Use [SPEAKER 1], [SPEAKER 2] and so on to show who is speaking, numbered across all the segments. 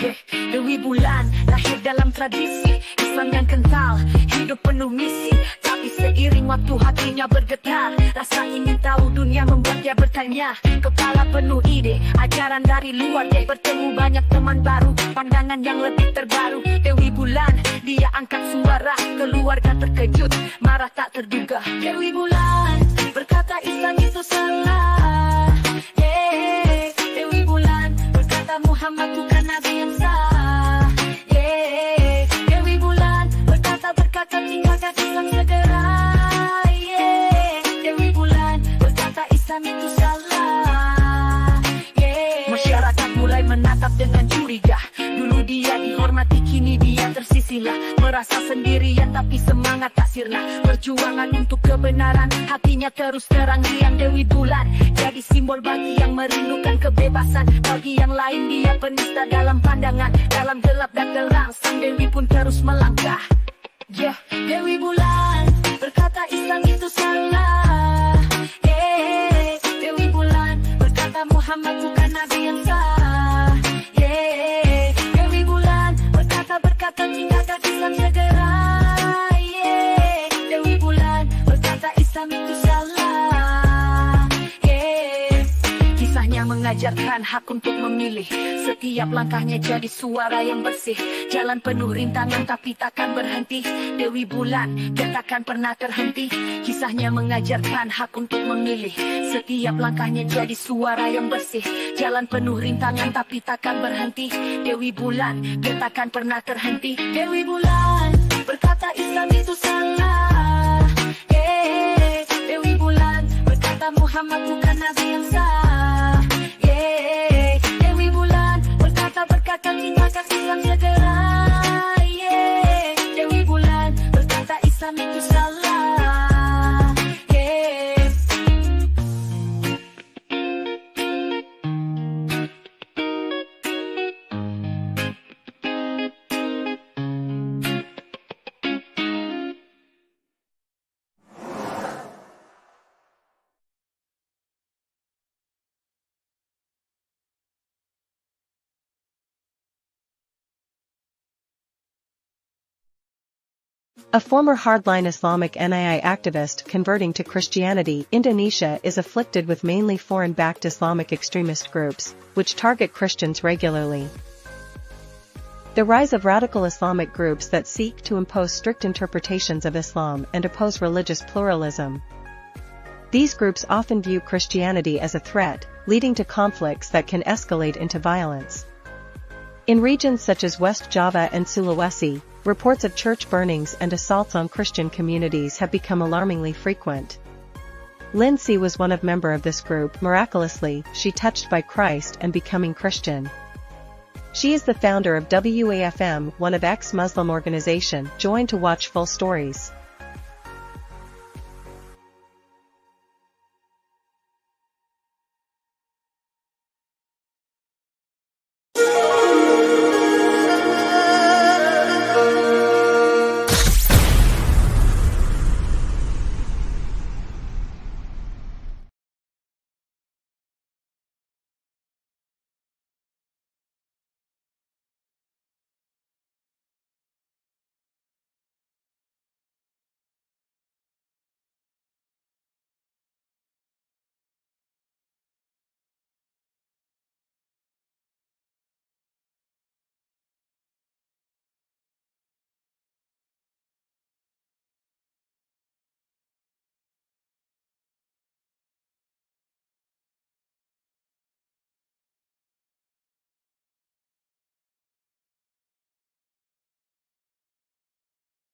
[SPEAKER 1] Yeah, Dewi Bulan lahir dalam tradisi Islam yang kental, hidup penuh misi. Tapi seiring waktu hatinya bergetar, rasa ingin tahu dunia membuat dia bertanya. Kepala penuh ide, ajaran dari luar. Dia bertemu banyak teman baru, pandangan yang lebih terbaru. Dewi Bulan, dia angkat suara, keluarga terkejut, marah tak terduga. Dewi Bulan berkata Islam itu salah. Yeah, Dewi Bulan berkata Muhammad bukan nabi yang sah. Yeah, Dewi Bulan berkata tinggalkan Islam segera. Yeah, Dewi Bulan berkata Islam itu salah. Yeah, masyarakat mulai menatap dengan curiga. Dulu dia dihormati, kini dia tersisilah. Merasa sendirian tapi semangat tak sirna. Perjuangan untuk kebenaran, hatinya terus terang. Riang Dewi Bulan jadi simbol bagi yang merindukan kebebasan. Bagi yang lain dia penista dalam pandangan. Dalam gelap dan terang, sang Dewi pun terus melangkah. Yeah, Dewi Bulan berkata Islam itu salah. Yeah, Dewi Bulan berkata Muhammad bukan nabi yang sah. Yeah, Dewi Bulan berkata tinggalkan Islam segera. Yeah, Dewi Bulan berkata Islam itu salah. Yeah, kisahnya mengajarkan hak untuk memilih. Setiap langkahnya jadi suara yang bersih. Jalan penuh rintangan tapi takkan berhenti. Dewi Bulan dia takkan pernah terhenti. Kisahnya mengajarkan hak untuk memilih. Setiap langkahnya jadi suara yang bersih. Jalan penuh rintangan tapi takkan berhenti. Dewi Bulan dia takkan pernah terhenti. Dewi Bulan berkata Islam itu salah. Yeah, Dewi Bulan berkata Muhammad bukan nabi yang sah. Yeah, Dewi Bulan berkata tinggalkan Islam segera. Yeah, Dewi Bulan berkata Islam itu salah. Yeah.
[SPEAKER 2] A former hardline Islamic NII activist converting to Christianity, Indonesia is afflicted with mainly foreign-backed Islamic extremist groups, which target Christians regularly. The rise of radical Islamic groups that seek to impose strict interpretations of Islam and oppose religious pluralism. These groups often view Christianity as a threat, leading to conflicts that can escalate into violence. In regions such as West Java and Sulawesi, reports of church burnings and assaults on Christian communities have become alarmingly frequent. Lindsay was one member of this group. Miraculously, she touched by Christ and becoming Christian. She is the founder of WAFM, one of ex-Muslim organization. Join to watch full stories.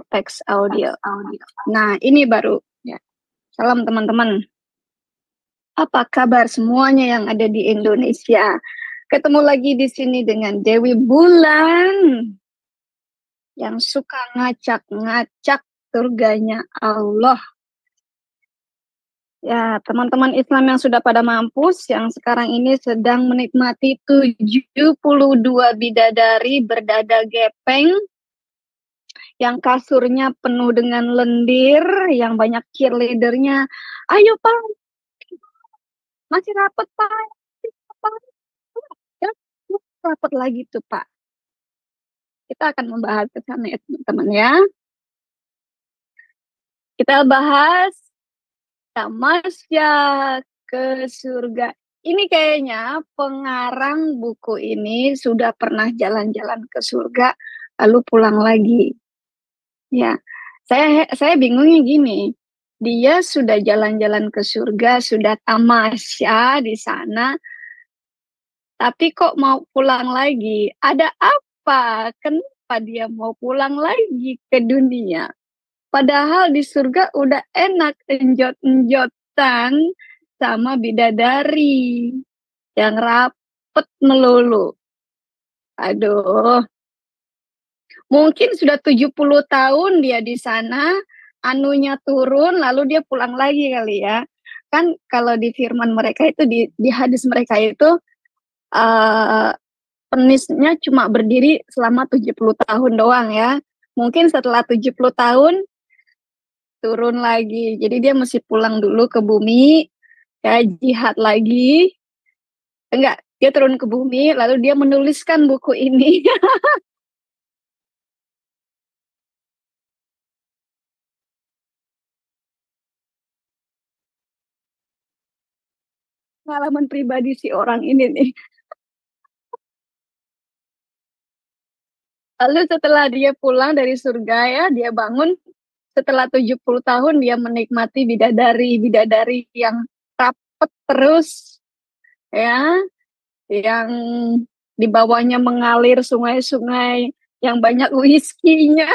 [SPEAKER 3] Teks audio. Nah, ini baru ya. Salam teman-teman. Apa kabar semuanya yang ada di Indonesia? Ketemu lagi di sini dengan Dewi Bulan yang suka ngacak-ngacak surganya Allah. Ya, teman-teman Islam yang sudah pada mampus, yang sekarang ini sedang menikmati 72 bidadari berdada gepeng, yang kasurnya penuh dengan lendir, yang banyak cheerleadernya. Ayo Pak, masih rapat Pak, ya, rapat lagi tuh Pak. Kita akan membahas ke sana ya teman-teman ya. Kita bahas Tamasya ke Surga. Ini kayaknya pengarang buku ini sudah pernah jalan-jalan ke surga lalu pulang lagi. Ya, saya bingungnya gini. Dia sudah jalan-jalan ke surga, sudah tamasya di sana, tapi kok mau pulang lagi? Ada apa? Kenapa dia mau pulang lagi ke dunia? Padahal di surga udah enak enjot-enjotan sama bidadari yang rapet melulu. Aduh, mungkin sudah 70 tahun dia di sana, anunya turun lalu dia pulang lagi kali ya. Kan kalau di firman mereka itu di hadis mereka itu penisnya cuma berdiri selama 70 tahun doang ya. Mungkin setelah 70 tahun turun lagi. Jadi dia mesti pulang dulu ke bumi, ya jihad lagi. Enggak, dia turun ke bumi lalu dia menuliskan buku ini. Pengalaman pribadi si orang ini nih. Lalu setelah dia pulang dari surga ya, dia bangun setelah 70 tahun dia menikmati bidadari-bidadari yang rapet terus ya, yang di bawahnya mengalir sungai-sungai yang banyak whisky-nya.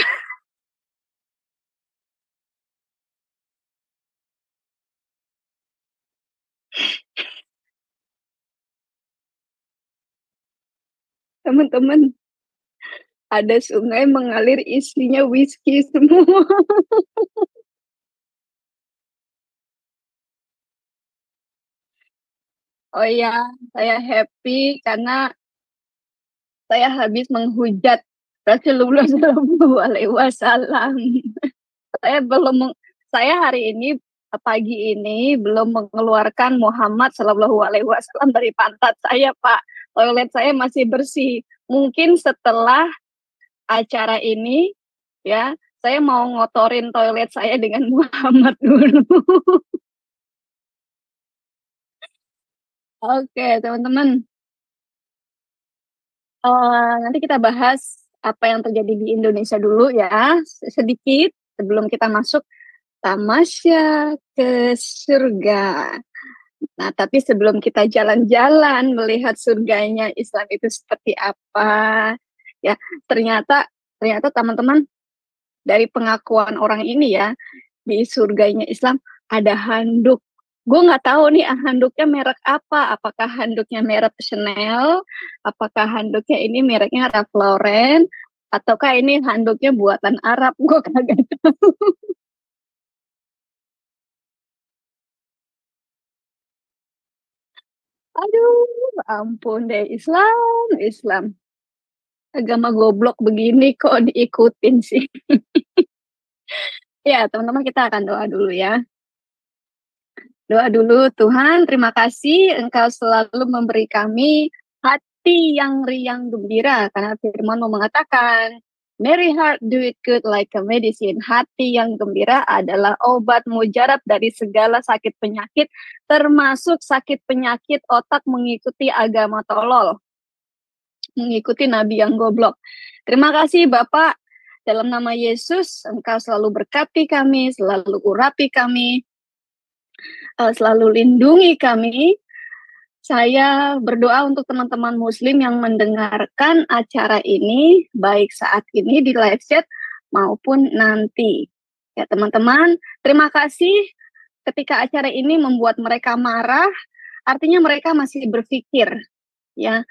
[SPEAKER 3] Teman-teman, ada sungai mengalir isinya whisky semua. Oh ya, saya happy karena saya habis menghujat Rasulullah Shallallahu Alaihi Wasallam. Saya belum, saya hari ini pagi ini belum mengeluarkan Muhammad Shallallahu Alaihi Wasallam dari pantat saya, Pak. Toilet saya masih bersih. Mungkin setelah acara ini, ya, saya mau ngotorin toilet saya dengan Muhammad dulu. Oke, teman-teman. Nanti kita bahas apa yang terjadi di Indonesia dulu ya, sedikit sebelum kita masuk tamasya ke surga. Nah, tapi sebelum kita jalan-jalan melihat surganya Islam itu seperti apa, ya ternyata ternyata teman-teman dari pengakuan orang ini ya di surganya Islam ada handuk. Gue nggak tahu nih handuknya merek apa. Apakah handuknya merek Chanel? Apakah handuknya ini mereknya Ralph Lauren? Ataukah ini handuknya buatan Arab? Gue kagak tahu. Aduh, ampun deh Islam, Islam. Agama goblok begini kok diikutin sih. Ya, teman-teman kita akan doa dulu ya. Doa dulu, Tuhan, terima kasih Engkau selalu memberi kami hati yang riang gembira, karena firman-Mu mengatakan, Merry heart do it good like a medicine. Hati yang gembira adalah obat mujarab dari segala sakit penyakit, termasuk sakit penyakit otak mengikuti agama tolol, mengikuti nabi yang goblok. Terima kasih Bapak, dalam nama Yesus, Engkau selalu berkati kami, selalu urapi kami, selalu lindungi kami. Saya berdoa untuk teman-teman muslim yang mendengarkan acara ini, baik saat ini di live chat maupun nanti. Ya teman-teman, terima kasih ketika acara ini membuat mereka marah, artinya mereka masih berpikir. Ya,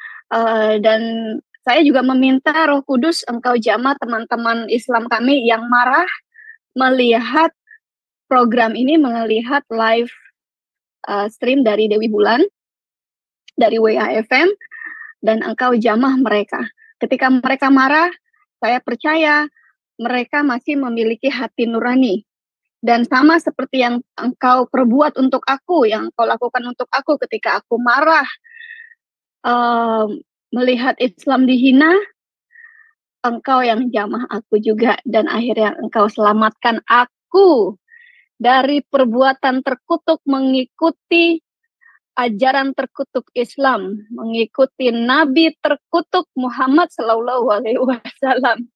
[SPEAKER 3] dan saya juga meminta Roh Kudus Engkau jamah teman-teman Islam kami yang marah melihat program ini, melihat live stream dari Dewi Bulan, dari WAFM, dan Engkau jamah mereka. Ketika mereka marah, saya percaya mereka masih memiliki hati nurani. Dan sama seperti yang Engkau perbuat untuk aku, yang Engkau lakukan untuk aku ketika aku marah, melihat Islam dihina, Engkau yang jamah aku juga, dan akhirnya Engkau selamatkan aku dari perbuatan terkutuk mengikuti ajaran terkutuk Islam, mengikuti Nabi terkutuk Muhammad Sallallahu Alaihi Wasallam.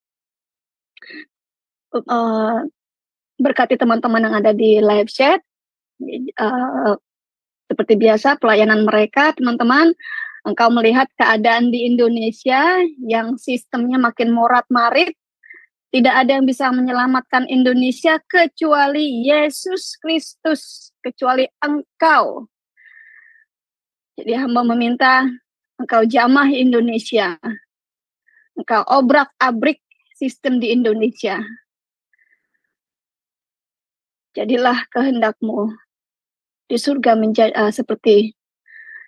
[SPEAKER 3] Berkati teman-teman yang ada di live chat, seperti biasa pelayanan mereka, teman-teman. Engkau melihat keadaan di Indonesia yang sistemnya makin morat-marit. Tidak ada yang bisa menyelamatkan Indonesia kecuali Yesus Kristus, kecuali Engkau. Jadi hamba meminta Engkau jamah Indonesia. Engkau obrak-abrik sistem di Indonesia. Jadilah kehendak-Mu di surga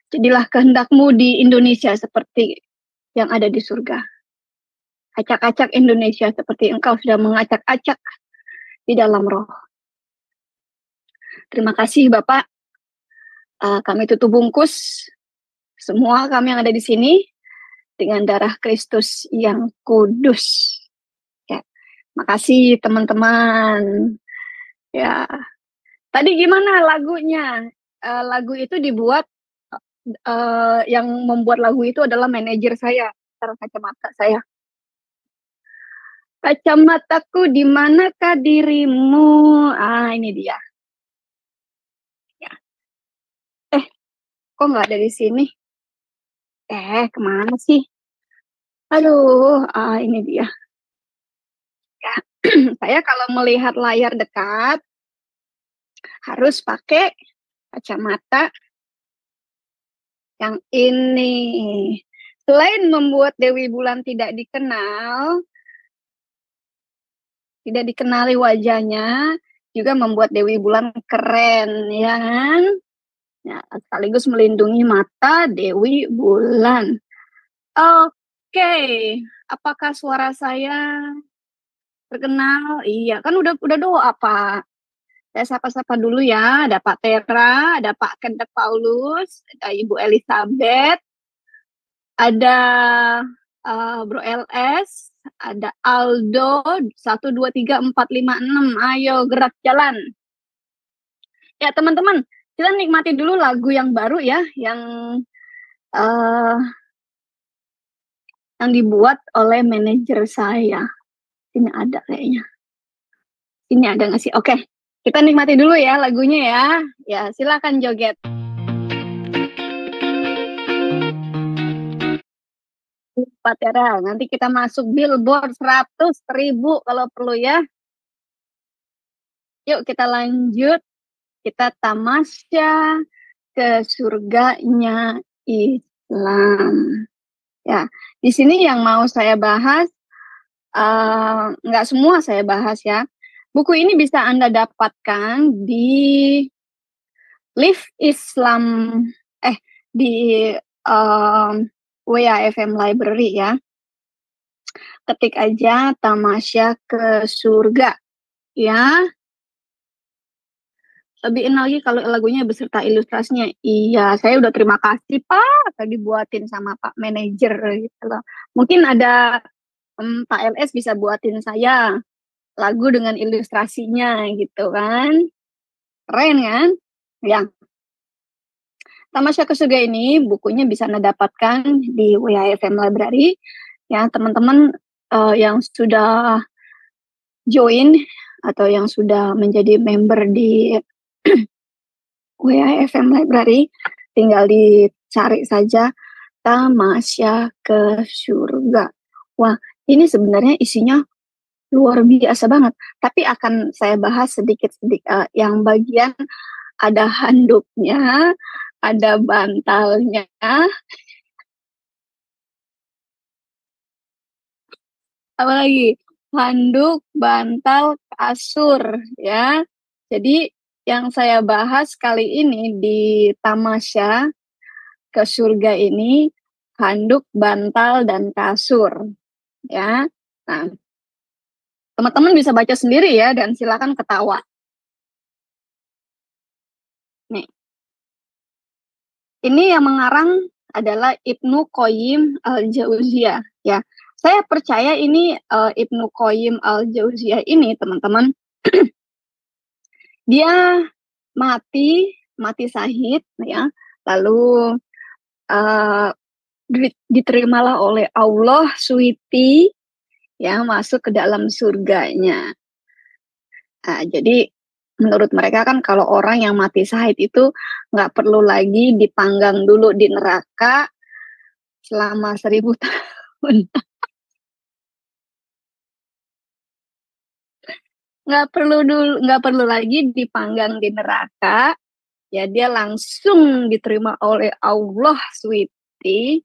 [SPEAKER 3] jadilah kehendak-Mu di Indonesia seperti yang ada di surga. Acak-acak Indonesia seperti Engkau sudah mengacak-acak di dalam roh. Terima kasih Bapak. Kami tutup bungkus semua kami yang ada di sini dengan darah Kristus yang kudus. Ya, makasih teman-teman. Ya, tadi gimana lagunya? Lagu itu dibuat, yang membuat lagu itu adalah manajer saya, kacamata saya. Kacamataku, di manakah dirimu? Ini dia. Ya. Kok nggak ada di sini? Kemana sih? Aduh, ini dia. Ya. Saya kalau melihat layar dekat harus pakai kacamata yang ini. Selain membuat Dewi Bulan tidak dikenali wajahnya, juga membuat Dewi Bulan keren, ya kan? Ya, sekaligus melindungi mata Dewi Bulan. Oke, apakah suara saya terkenal? Iya, kan udah doa, Pak. Saya sapa-sapa dulu ya. Ada Pak Tera, ada Pak Kenda Paulus, ada Ibu Elizabeth, ada Bro LS, ada Aldo, 1, 2, 3, 4, 5, 6. Ayo gerak jalan. Ya teman-teman, kita nikmati dulu lagu yang baru ya, yang dibuat oleh manajer saya. Ini ada kayaknya. Ini ada nggak sih? Oke, kita nikmati dulu ya lagunya ya. Ya, silakan joget. Pak Tera, nanti kita masuk billboard 100.000 kalau perlu ya. Yuk kita lanjut. Kita tamasya ke surganya Islam. Ya, di sini yang mau saya bahas, nggak semua saya bahas ya. Buku ini bisa Anda dapatkan di Live Islam, di WAFM Library ya. Ketik aja tamasya ke surga ya. Lebih enak lagi kalau lagunya beserta ilustrasinya. Iya, saya udah terima kasih Pak, tadi buatin sama Pak manajer gitu loh. Mungkin ada Pak LS bisa buatin saya lagu dengan ilustrasinya gitu kan. Keren kan? Ya. Tamasya ke Surga ini bukunya bisa Anda dapatkan di WAFM Library. Ya, teman-teman yang sudah join atau yang sudah menjadi member di WAFM Library, tinggal dicari saja Tamasya ke Surga. Wah, ini sebenarnya isinya luar biasa banget. Tapi akan saya bahas sedikit-sedikit. Yang bagian ada handuknya, ada bantalnya, apa lagi? Handuk, bantal, kasur, ya. Jadi yang saya bahas kali ini di Tamasya ke Surga ini handuk, bantal, dan kasur, ya. Nah, teman-teman bisa baca sendiri ya, dan silakan ketawa. Nih, ini yang mengarang adalah Ibnu Qayyim al-Jauziyah, ya. Saya percaya ini Ibnu Qayyim al-Jauziyah ini, teman-teman, dia mati syahid ya, lalu diterimalah oleh Allah suwiti ya, masuk ke dalam surganya. Nah, jadi menurut mereka kan kalau orang yang mati syahid itu nggak perlu lagi dipanggang dulu di neraka selama 1000 tahun. Nggak perlu lagi dipanggang di neraka, ya dia langsung diterima oleh Allah suwiti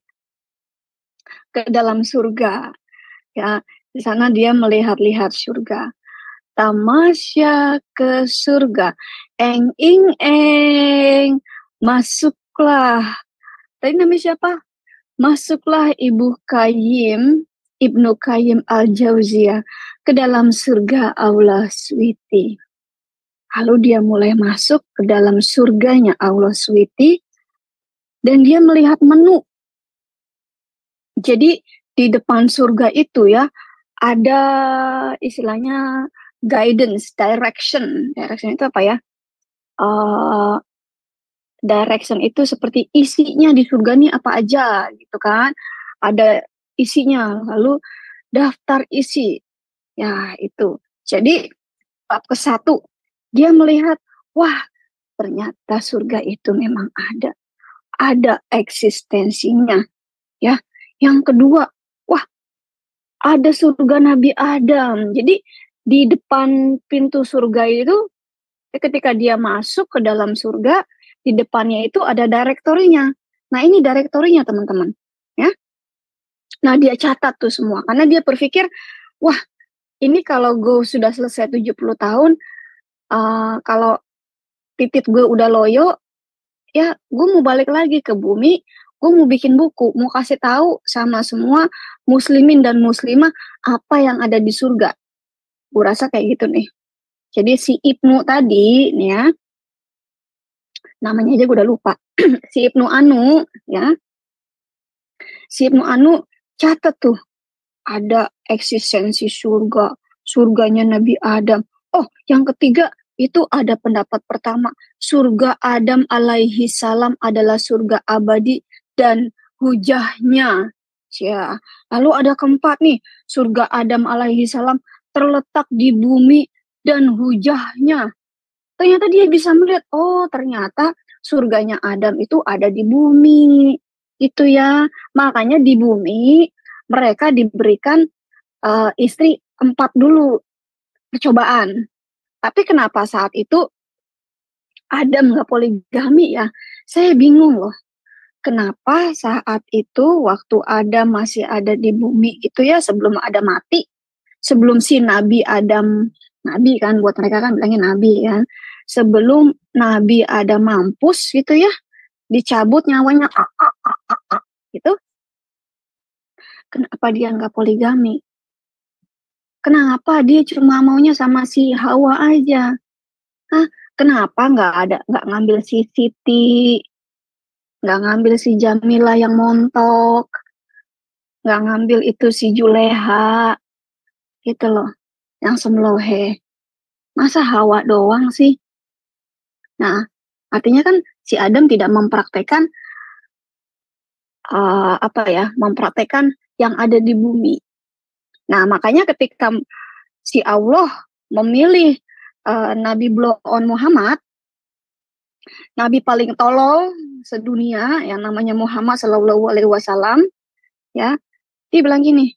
[SPEAKER 3] ke dalam surga. Ya, di sana dia melihat-lihat surga. Tamasya ke surga, eng ing eng, masuklah. Tadi namanya siapa? Masuklah Ibnu Qayyim al-Jauziyah ke dalam surga Allah suwiti. Lalu dia mulai masuk ke dalam surganya Allah suwiti dan dia melihat menu. Jadi di depan surga itu ya ada istilahnya guidance, direction. Direction itu apa ya? Direction itu seperti isinya di surga nih apa aja gitu kan. Ada isinya, lalu daftar isi. Ya itu. Jadi bab ke-1 dia melihat, wah ternyata surga itu memang ada eksistensinya ya. Yang kedua, wah ada surga Nabi Adam. Jadi di depan pintu surga itu ketika dia masuk ke dalam surga, di depannya itu ada direktorinya. Nah ini direktorinya teman-teman ya. Nah dia catat tuh semua karena dia berpikir, wah ini kalau gue sudah selesai 70 tahun, kalau titik gue udah loyo, ya gue mau balik lagi ke bumi, gue mau bikin buku, mau kasih tahu sama semua muslimin dan muslimah apa yang ada di surga. Gue rasa kayak gitu nih. Jadi si Ibnu tadi nih ya, namanya aja gue udah lupa. Si Ibnu Anu ya, si Ibnu Anu catat tuh ada eksistensi surga, surganya Nabi Adam. Oh, yang ketiga itu ada pendapat pertama, surga Adam alaihi salam adalah surga abadi dan hujahnya. Ya. Lalu ada keempat nih, surga Adam alaihi salam terletak di bumi dan hujahnya. Ternyata dia bisa melihat, oh ternyata surganya Adam itu ada di bumi. Itu ya, makanya di bumi mereka diberikan istri 4 dulu percobaan. Tapi kenapa saat itu Adam nggak poligami ya? Saya bingung loh. Kenapa saat itu waktu Adam masih ada di bumi itu ya, sebelum Adam mati, sebelum si Nabi Adam, Nabi kan buat mereka kan bilangnya Nabi kan, sebelum Nabi Adam mampus gitu ya, dicabut nyawanya gitu, kenapa dia nggak poligami? Kenapa dia cuma maunya sama si Hawa aja? Hah? Kenapa nggak ngambil si Siti, nggak ngambil si Jamila yang montok, nggak ngambil itu si Juleha, gitu loh, yang semlohe. Masa Hawa doang sih? Nah, artinya kan si Adam tidak mempraktekkan mempraktekkan yang ada di bumi. Nah, makanya ketika si Allah memilih Nabi Bloon Muhammad, Nabi paling tolol sedunia yang namanya Muhammad Sallallahu Alaihi Wasallam, ya, dia bilang gini,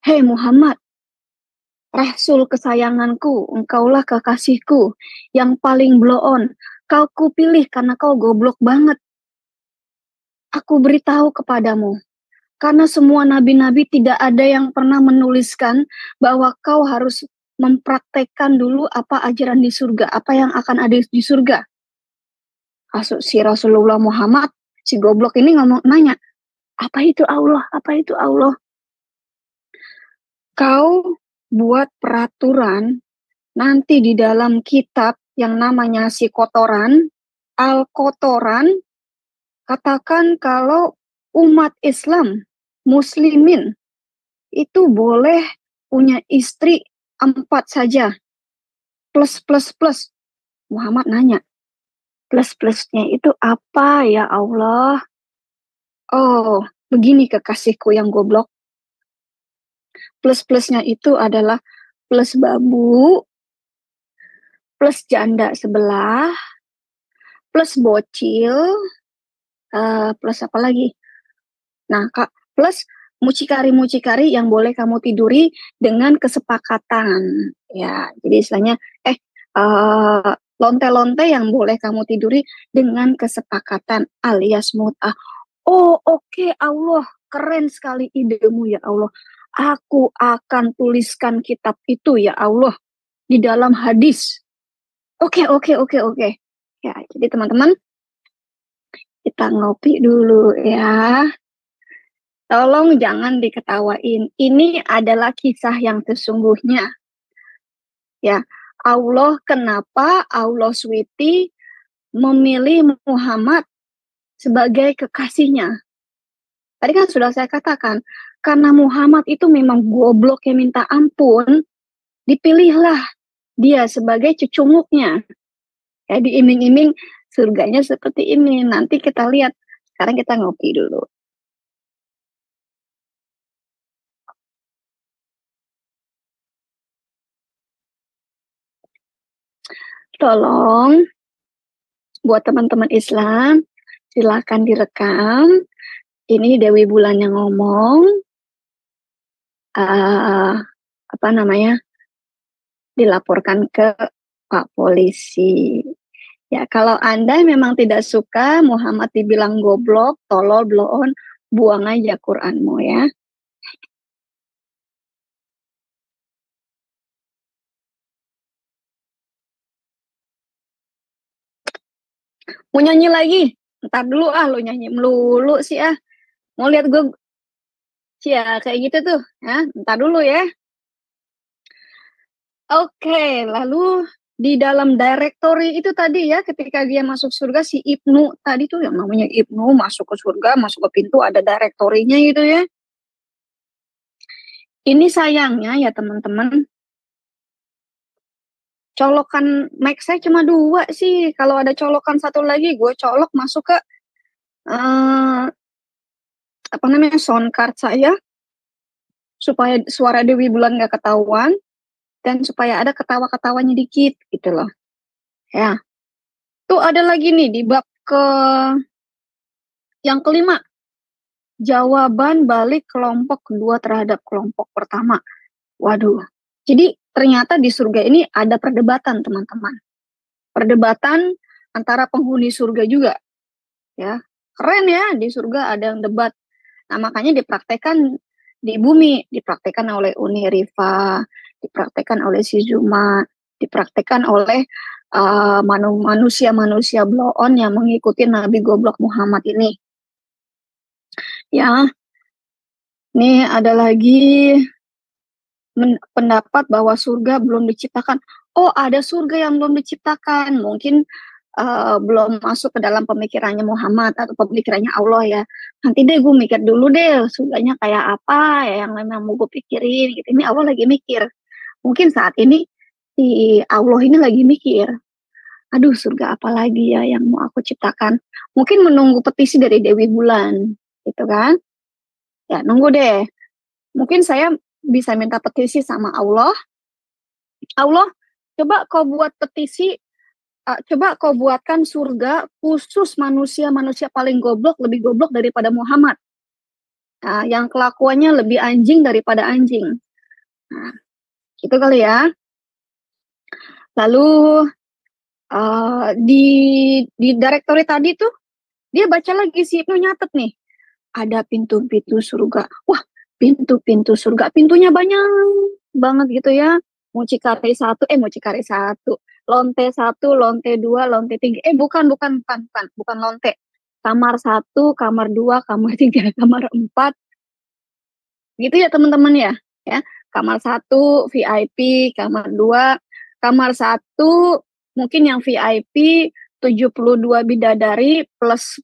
[SPEAKER 3] hei Muhammad, Rasul kesayanganku, engkaulah kekasihku yang paling bloon, kau kupilih karena kau goblok banget. Aku beritahu kepadamu, karena semua nabi-nabi tidak ada yang pernah menuliskan bahwa kau harus mempraktekkan dulu apa ajaran di surga, apa yang akan ada di surga. Si Rasulullah Muhammad, si goblok ini nanya, apa itu Allah? Apa itu Allah? Kau buat peraturan nanti di dalam kitab yang namanya si kotoran, Al-Kotoran, katakan kalau umat Islam, muslimin, itu boleh punya istri 4 saja. Plus. Muhammad nanya, plus-plusnya itu apa ya Allah? Oh, begini kekasihku yang goblok. Plus-plusnya itu adalah plus babu, plus janda sebelah, plus bocil, plus apa lagi? Nah, Kak, plus mucikari-mucikari yang boleh kamu tiduri dengan kesepakatan. Ya, jadi istilahnya, lonte-lonte yang boleh kamu tiduri dengan kesepakatan alias mut'ah. Oh, oke, Allah, keren sekali idemu ya Allah. Aku akan tuliskan kitab itu ya Allah di dalam hadis. Oke. Ya, jadi teman-teman, kita ngopi dulu ya. Tolong jangan diketawain. Ini adalah kisah yang sesungguhnya. Ya, kenapa Allah SWT memilih Muhammad sebagai kekasihnya? Tadi kan sudah saya katakan, karena Muhammad itu memang goblok yang minta ampun, dipilihlah dia sebagai cucunguknya. Ya, diiming-iming surganya seperti ini. Nanti kita lihat. Sekarang kita ngopi dulu. Tolong, buat teman-teman Islam, silakan direkam. Ini Dewi Bulan yang ngomong. Dilaporkan ke Pak Polisi. Ya, kalau Anda memang tidak suka Muhammad dibilang goblok, tolol, bloon, buang aja Quranmu ya. Mau nyanyi lagi? Ntar dulu lo nyanyi melulu sih ah. Mau lihat gue kayak gitu tuh, ya. Ntar dulu ya. Oke, lalu di dalam directory itu tadi ya, ketika dia masuk surga, si Ibnu tadi tuh yang namanya Ibnu masuk ke surga, masuk ke pintu, ada directory-nya gitu ya. Ini sayangnya ya teman-teman, colokan mic saya cuma 2 sih. Kalau ada colokan satu lagi, gue colok masuk ke sound card saya, supaya suara Dewi Bulan gak ketahuan, dan supaya ada ketawa-ketawanya dikit gitu loh. Ya. Tuh ada lagi nih di bab yang kelima. Jawaban balik kelompok kedua terhadap kelompok pertama. Waduh. Jadi ternyata di surga ini ada perdebatan teman-teman. Perdebatan antara penghuni surga juga. Ya. Keren ya, di surga ada yang debat. Nah, makanya dipraktekkan di bumi, dipraktekkan oleh Uni Rifa, dipraktekkan oleh si Zuma, dipraktekkan oleh manusia-manusia blow-on yang mengikuti Nabi Goblok Muhammad ini. Ya, ini ada lagi pendapat bahwa surga belum diciptakan. Oh, ada surga yang belum diciptakan. Mungkin belum masuk ke dalam pemikirannya Muhammad atau pemikirannya Allah ya. Nanti deh gue mikir dulu deh surganya kayak apa ya yang memang mau gue pikirin gitu. Ini Allah lagi mikir. Mungkin saat ini si Allah ini lagi mikir, aduh surga apa lagi ya yang mau aku ciptakan. Mungkin menunggu petisi dari Dewi Bulan gitu kan. Ya nunggu deh. Mungkin saya bisa minta petisi sama Allah. Allah, coba kau buat petisi, coba kau buatkan surga khusus manusia-manusia paling goblok, lebih goblok daripada Muhammad. Yang kelakuannya lebih anjing daripada anjing. Nah, gitu kali ya. Lalu di directory tadi tuh, dia baca lagi si Ibnu nyatet nih. Ada pintu-pintu surga. Wah, pintu-pintu surga. Pintunya banyak banget gitu ya. Mucikari 1, lonte 1, lonte 2, lonte 3. Bukan lonte. Kamar 1, kamar 2, kamar 3, kamar 4. Gitu ya teman-teman ya. Kamar 1 VIP, kamar 2, kamar 1 mungkin yang VIP 72 bidadari plus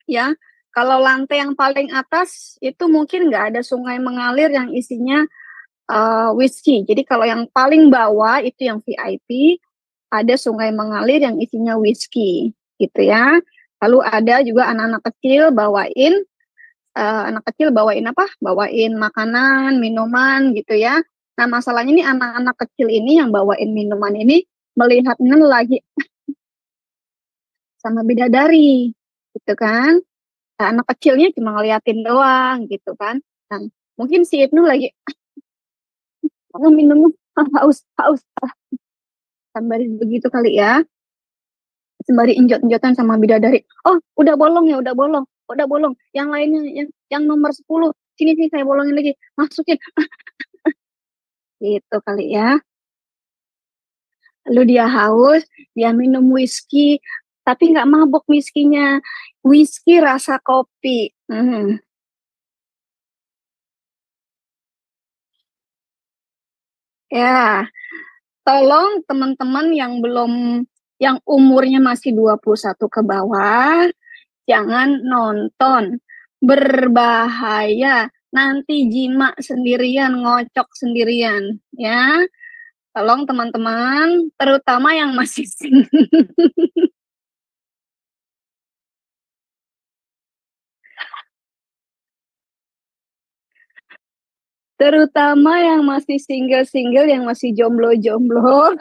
[SPEAKER 3] ya. Kalau lantai yang paling atas itu mungkin nggak ada sungai mengalir yang isinya whisky. Jadi kalau yang paling bawah itu yang VIP, ada sungai mengalir yang isinya whisky, gitu ya. Lalu ada juga anak-anak kecil bawain apa? Bawain makanan, minuman, gitu ya. Nah, masalahnya ini anak-anak kecil ini yang bawain minuman ini melihatnya lagi sama bidadari, gitu kan. Nah, anak kecilnya cuma ngeliatin doang, gitu kan. Nah, mungkin si Ibnu lagi minum haus, haus, sembari begitu kali ya. Sembari enjot-enjotan sama bidadari. Oh, udah bolong ya, udah bolong. Udah bolong. Yang lainnya, yang nomor 10. Sini sih saya bolongin lagi. Masukin. Gitu kali ya. Lalu dia haus, dia minum whisky, tapi nggak mabuk whiskynya. Whisky rasa kopi. Ya, tolong teman-teman yang umurnya masih 21 ke bawah, jangan nonton. Berbahaya. Nanti jima sendirian, ngocok sendirian. Ya, tolong teman-teman, terutama yang masih terutama yang masih single-single, yang masih jomblo-jomblo.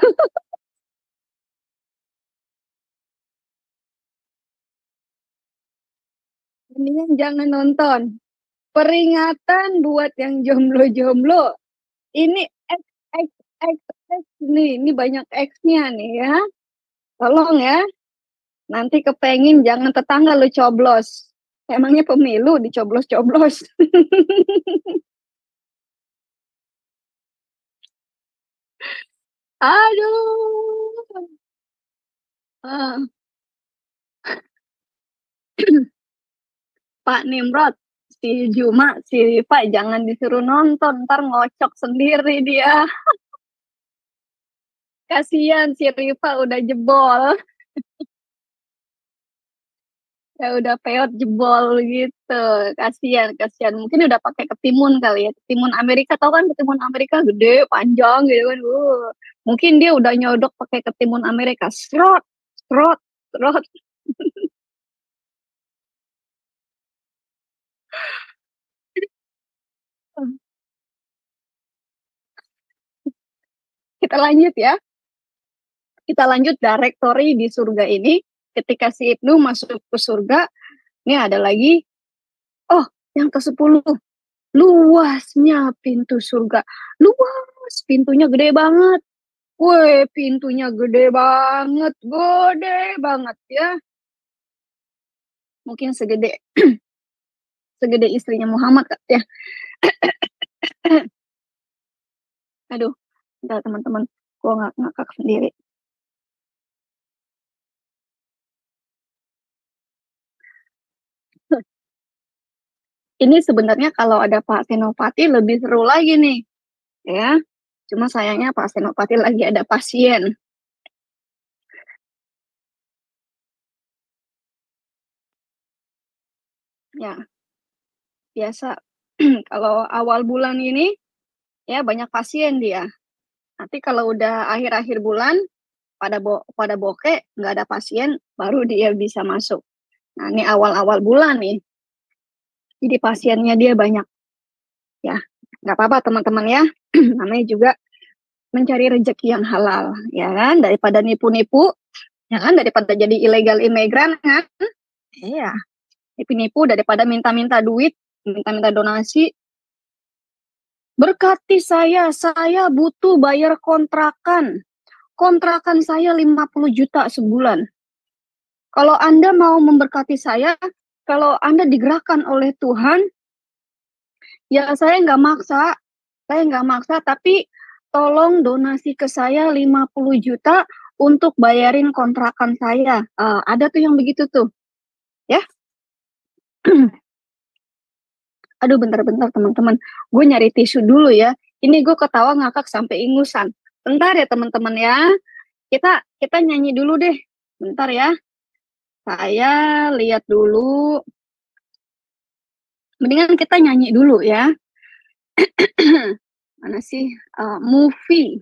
[SPEAKER 3] Mendingan jangan nonton. Peringatan buat yang jomblo-jomblo. Ini X, X, X, X nih, ini banyak X-nya nih ya. Tolong ya. Nanti kepengin jangan tetangga lu coblos. Emangnya pemilu dicoblos-coblos. Aduh. Ah. Pak Nimrod, si Juma, si Rifa jangan disuruh nonton, ntar ngocok sendiri dia. Kasihan si Rifa udah jebol. Ya udah peot jebol gitu. Kasihan. Mungkin udah pakai ketimun kali ya. Ketimun Amerika, tau kan ketimun Amerika gede, panjang gitu kan. Mungkin dia udah nyodok pakai ketimun Amerika. Srot, srot, srot. Kita lanjut ya. Kita lanjut directory di surga ini. Ketika si Ibnu masuk ke surga, ini ada lagi. Oh, yang ke-10. Luasnya pintu surga. Luas, pintunya gede banget. Wih, pintunya gede banget ya. Mungkin segede segede istrinya Muhammad ya. Aduh, entar teman-teman, gua ngakak sendiri. Ini sebenarnya kalau ada Pak Senopati lebih seru lagi nih, ya. Cuma sayangnya Pak Senopati lagi ada pasien. Ya, biasa kalau awal bulan ini ya banyak pasien dia. Nanti kalau udah akhir-akhir bulan pada bokeh nggak ada pasien, baru dia bisa masuk. Nah, ini awal-awal bulan nih. Jadi pasiennya dia banyak. Ya, nggak apa-apa teman-teman ya. Namanya juga mencari rezeki yang halal, ya kan? Daripada nipu-nipu, ya kan? Daripada jadi ilegal imigran kan? Iya, nipu-nipu daripada minta-minta duit, minta-minta donasi. Berkati saya butuh bayar kontrakan. Kontrakan saya 50 juta sebulan. Kalau Anda mau memberkati saya, kalau Anda digerakkan oleh Tuhan, ya saya nggak maksa, tapi tolong donasi ke saya 50 juta untuk bayarin kontrakan saya. Ada tuh yang begitu tuh, ya. Aduh, bentar-bentar teman-teman, gue nyari tisu dulu ya. Ini gue ketawa ngakak sampai ingusan. Bentar ya teman-teman ya. Kita nyanyi dulu deh. Bentar ya. Saya lihat dulu Mendingan kita nyanyi dulu ya. Mana sih movie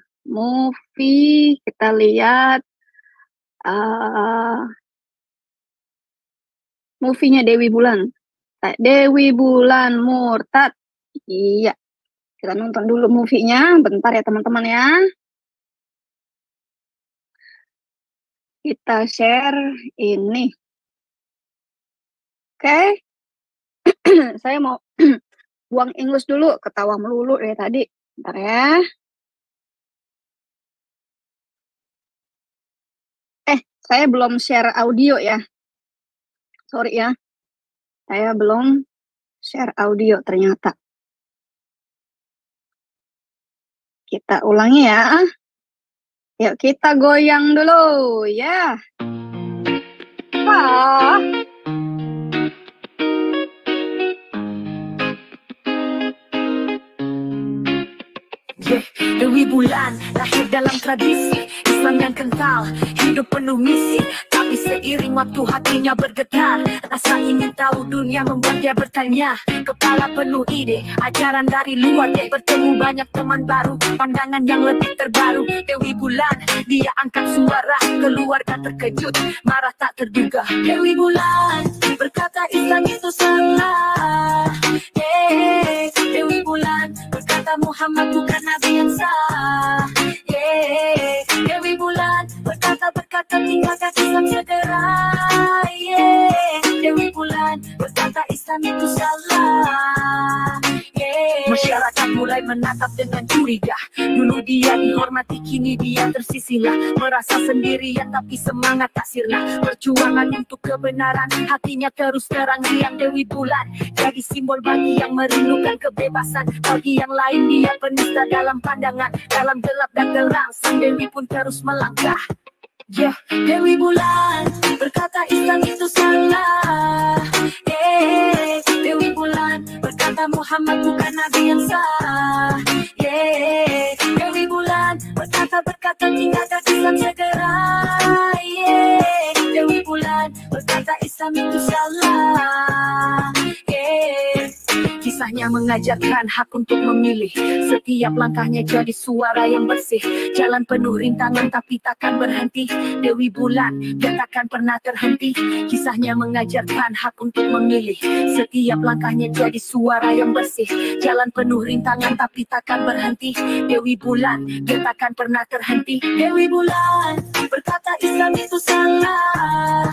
[SPEAKER 3] kita lihat movie-nya Dewi Bulan. Dewi Bulan Murtad. Iya, kita nonton dulu movie-nya. Bentar ya teman-teman ya. Kita share ini. Oke. Saya mau buang English dulu, ketawa melulu ya tadi. Bentar ya. Saya belum share audio ya. Sorry ya. Saya belum share audio ternyata. Kita ulangi ya. Yuk kita goyang dulu ya. Wah.
[SPEAKER 1] Dewi Bulan lahir dalam tradisi Islam yang kental, hidup penuh misi. Tapi seiring waktu hatinya bergetar, rasa ingin tahu dunia membuat dia bertanya. Kepala penuh ide, ajaran dari luar. Dia bertemu banyak teman baru, pandangan yang lebih terbaru. Dewi Bulan, dia angkat suara, keluarga terkejut, marah tak terduga. Dewi Bulan berkata Islam itu salah. Dewi Bulan berkata Muhammad bukan nabi yang sah. Dewi Bulan berkata tinggalkan Islam segera. Dewi Bulan berkata Islam itu salah. Masyarakat mulai menatap dengan curiga. Dulu dia dihormati, kini dia tersisilah. Merasa sendirian tapi semangat tak sirna. Perjuangan untuk kebenaran, hatinya terus terang riang. Dewi Bulan jadi simbol bagi yang merindukan kebebasan. Bagi yang lain dia penista dalam pandangan. Dalam gelap dan terang, sang Dewi pun terus melangkah. Dewi Bulan berkata Islam itu salah. Dewi Bulan berkata Muhammad bukan nabi yang sah. Dewi Bulan berkata tinggalkan Islam segera. Dewi Bulan berkata Islam itu salah. Kisahnya mengajarkan hak untuk memilih. Setiap langkahnya jadi suara yang bersih. Jalan penuh rintangan tapi takkan berhenti. Dewi Bulan dia takkan pernah terhenti. Kisahnya mengajarkan hak untuk memilih. Setiap langkahnya jadi suara yang bersih. Jalan penuh rintangan tapi takkan berhenti. Dewi Bulan dia takkan pernah terhenti. Dewi Bulan berkata Islam itu salah.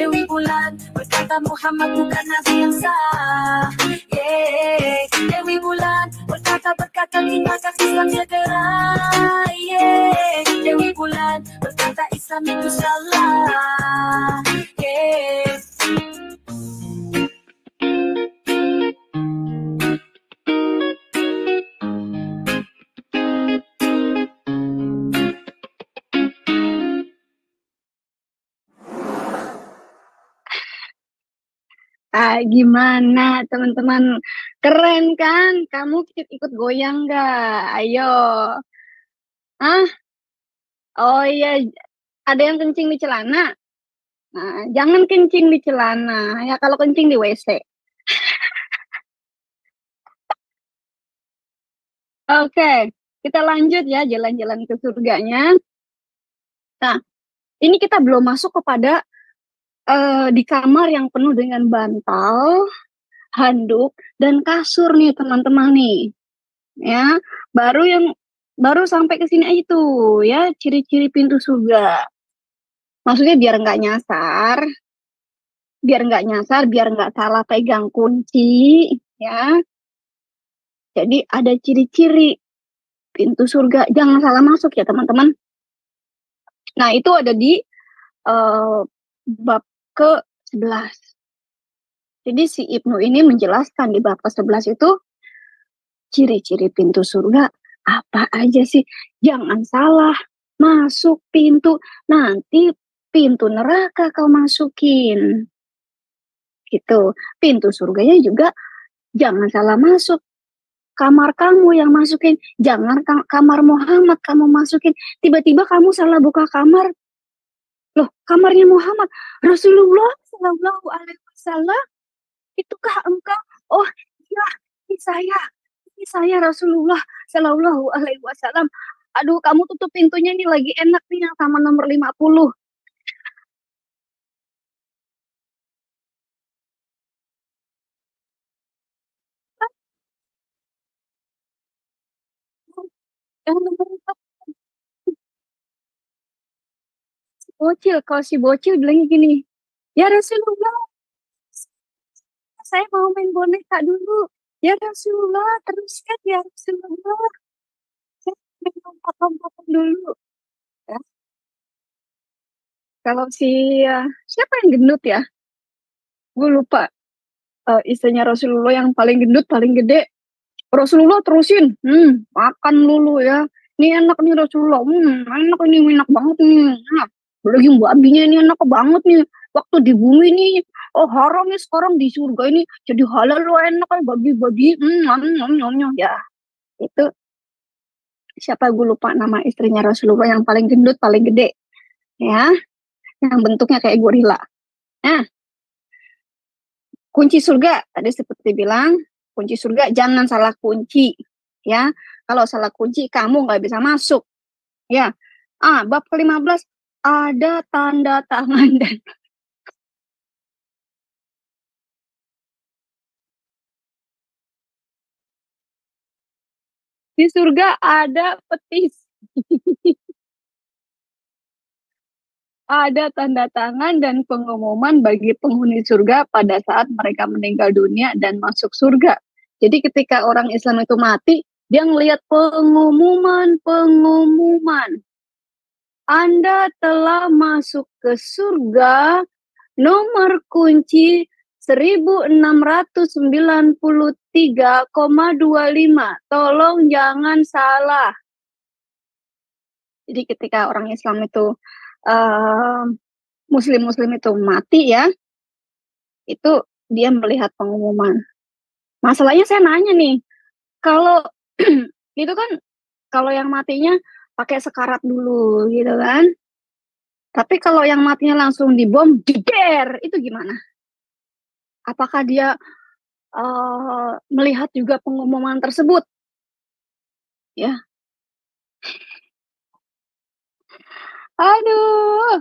[SPEAKER 1] Dewi Bulan berkata Muhammad bukan nabi yang sah. Dewi Bulan berkata tinggalkan Islam segera. Dewi Bulan berkata Islam itu salah.
[SPEAKER 3] Gimana teman-teman? Keren kan? Kamu ikut goyang gak? Ayo. Oh iya, ada yang kencing di celana? Nah, jangan kencing di celana. Ya kalau kencing di WC. Oke, kita lanjut ya jalan-jalan ke surganya. Nah, ini kita belum masuk kepada di kamar yang penuh dengan bantal, handuk, dan kasur nih teman-teman nih. Ya, baru sampai ke sini aja tuh ya, ciri-ciri pintu surga. Maksudnya biar nggak nyasar, biar nggak salah pegang kunci, ya. Jadi ada ciri-ciri pintu surga, jangan salah masuk ya teman-teman. Nah itu ada di bab ke-11. Jadi si Ibnu ini menjelaskan di bab ke-11 itu ciri-ciri pintu surga apa aja sih? Jangan salah masuk pintu, nanti pintu neraka kau masukin. Gitu. Pintu surganya juga jangan salah masuk. Kamar kamu yang masukin, jangan kamar Muhammad kamu masukin. Tiba-tiba kamu salah buka kamar. Loh, kamarnya Muhammad, Rasulullah Shallallahu Alaihi Wasallam. itukah engkau? Oh, iya, ini saya. Ini saya Rasulullah Shallallahu Alaihi Wasallam. Aduh, kamu tutup pintunya nih, lagi enak nih yang sama nomor 50. Yang nomor 50. Bocil, kalau si bocil bilangnya gini, ya Rasulullah, saya mau main boneka dulu. Ya Rasulullah, teruskan ya Rasulullah. Saya main lompat-lompatan dulu. Ya, kalau si siapa yang gendut ya? Gue lupa. Istrinya Rasulullah yang paling gendut, paling gede. Rasulullah terusin, makan dulu ya. Ini enak nih Rasulullah, enak ini, enak banget nih. Enak. Lagi babinya ini enak banget nih. Waktu di bumi nih, oh haram nih sekarang di surga ini jadi halal loh, enak kan babi-babi. Ya, itu siapa gue lupa nama istrinya Rasulullah yang paling gendut, paling gede. Ya, yang bentuknya kayak gorila. Nah, kunci surga tadi seperti bilang, kunci surga jangan salah kunci, ya. Kalau salah kunci kamu nggak bisa masuk, ya. Bab ke-15 ada tanda tangan dan di surga ada petis. Ada tanda tangan dan pengumuman bagi penghuni surga pada saat mereka meninggal dunia dan masuk surga. Jadi ketika orang Islam itu mati, dia ngelihat pengumuman. Anda telah masuk ke surga, nomor kunci 1693,25. Tolong jangan salah. Jadi ketika orang Islam itu Muslim-Muslim itu mati ya, itu dia melihat pengumuman. Masalahnya saya nanya nih, kalau itu kan kalau yang matinya pakai sekarat dulu gitu kan. Tapi kalau yang matinya langsung dibom, jeder, itu gimana? Apakah dia melihat juga pengumuman tersebut? Ya. Aduh.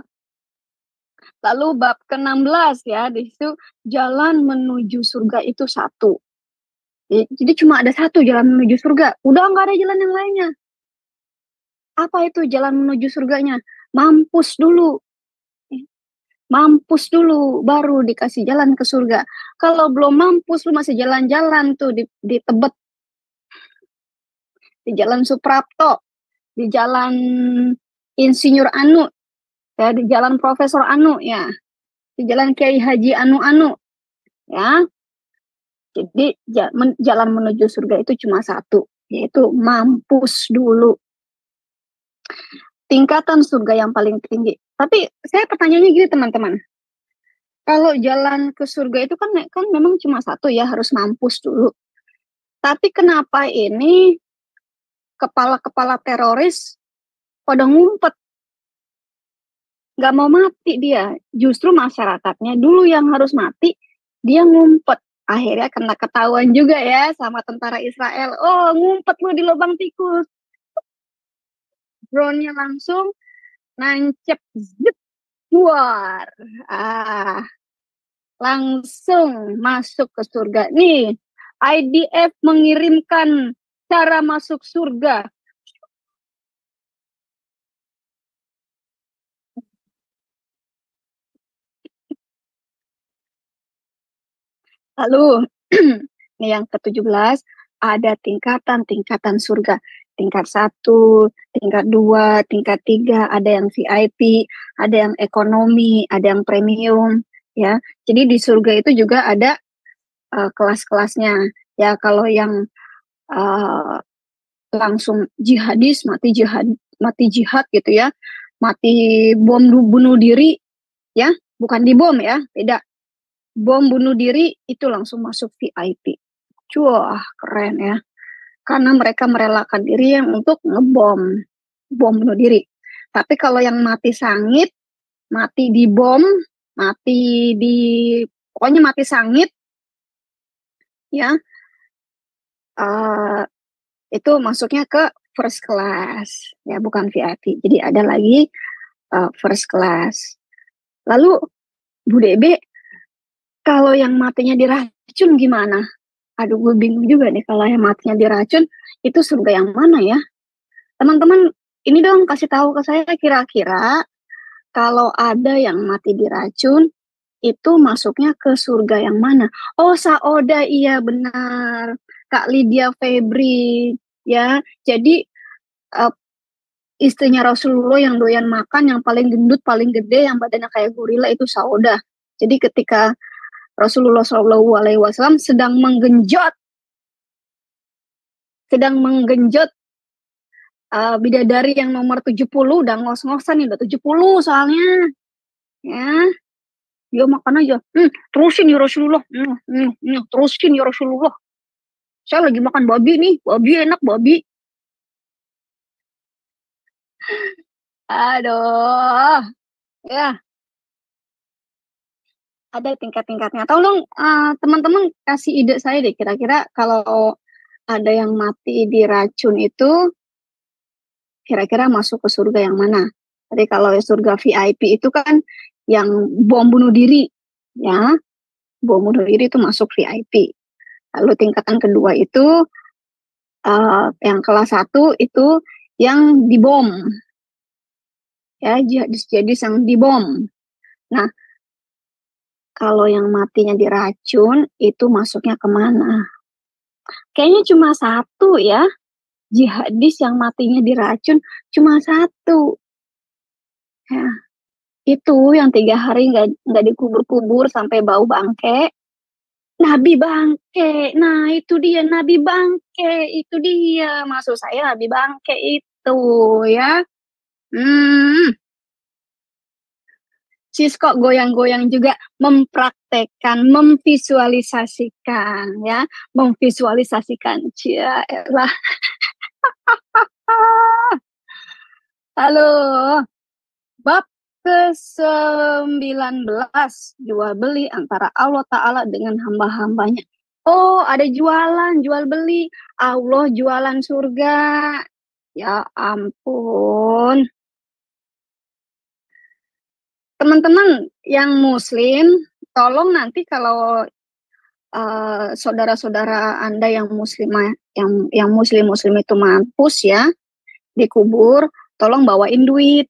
[SPEAKER 3] Lalu bab ke-16 ya, di situ jalan menuju surga itu satu. Jadi cuma ada satu jalan menuju surga. Udah nggak ada jalan yang lainnya. Apa itu jalan menuju surganya? Mampus dulu. Mampus dulu, baru dikasih jalan ke surga. Kalau belum mampus, lu masih jalan-jalan tuh di Tebet. Di jalan Suprapto. Di jalan Insinyur Anu. Ya, di jalan Profesor Anu ya. Di jalan Kiai Haji Anu-Anu. Ya. Jadi jalan menuju surga itu cuma satu, yaitu mampus dulu. Tingkatan surga yang paling tinggi. Tapi saya pertanyaannya gini teman-teman. Kalau jalan ke surga itu kan memang cuma satu ya, harus mampus dulu. Tapi kenapa ini kepala-kepala teroris pada ngumpet? Nggak mau mati dia. Justru masyarakatnya dulu yang harus mati, dia ngumpet. Akhirnya kena ketahuan juga ya sama tentara Israel. Oh, ngumpet lu di lubang tikus. Drone-nya langsung nancep, zip, keluar. Langsung masuk ke surga. Nih, IDF mengirimkan cara masuk surga. Lalu, ini yang ke-17, ada tingkatan-tingkatan surga. Tingkat 1, tingkat 2, tingkat 3, ada yang VIP, ada yang ekonomi, ada yang premium. Ya, jadi di surga itu juga ada kelas-kelasnya. Ya, kalau yang langsung jihadis, mati jihad gitu ya, mati bom bunuh diri, ya, bukan di bom ya, tidak. Bom bunuh diri itu langsung masuk VIP. Wah, keren ya. Karena mereka merelakan diri yang untuk ngebom, bom bunuh diri. Tapi kalau yang mati sangit, mati di bom, mati di, pokoknya mati sangit, ya, uh, itu masuknya ke first class, ya bukan VIP. Jadi ada lagi first class. Lalu Bu Debe, kalau yang matinya diracun gimana? Aduh, gue bingung juga nih kalau yang matinya diracun, itu surga yang mana ya? Teman-teman, ini dong kasih tahu ke saya kira-kira kalau ada yang mati diracun, itu masuknya ke surga yang mana? Oh, Saoda, iya benar. Kak Lydia Febri, ya. Jadi istrinya Rasulullah yang doyan makan, yang paling gendut, paling gede, yang badannya kayak gorila itu Saoda. Jadi ketika Rasulullah SAW sedang menggenjot bidadari yang nomor 70, udah ngos-ngosan nih, udah 70 soalnya. Ya, dia makan aja. Terusin ya Rasulullah. Terusin ya Rasulullah. Saya lagi makan babi nih. Babi enak, babi. Aduh. Ya, ada tingkat-tingkatnya. Tolong teman-teman kasih ide saya deh. Kira-kira kalau ada yang mati diracun itu, kira-kira masuk ke surga yang mana? Jadi kalau surga VIP itu kan yang bom bunuh diri. Ya, bom bunuh diri itu masuk VIP. Lalu tingkatan kedua itu yang kelas 1 itu yang dibom, ya, jihadis yang dibom. Nah, kalau yang matinya diracun itu masuknya kemana? Kayaknya cuma satu ya, jihadis yang matinya diracun cuma satu. Ya, itu yang 3 hari nggak dikubur-kubur sampai bau bangke. Nabi bangke, nah itu dia Nabi bangke, itu dia maksud saya Nabi bangke itu ya. Sisko goyang-goyang juga mempraktekkan, memvisualisasikan ya, memvisualisasikan cia lah. Halo, bab ke-19, jual beli antara Allah Ta'ala dengan hamba-hambanya. Oh, ada jual beli. Allah jualan surga. Ya ampun. Teman-teman yang muslim, tolong nanti kalau saudara-saudara Anda yang muslimah, yang muslim itu mampus ya, dikubur, tolong bawain duit.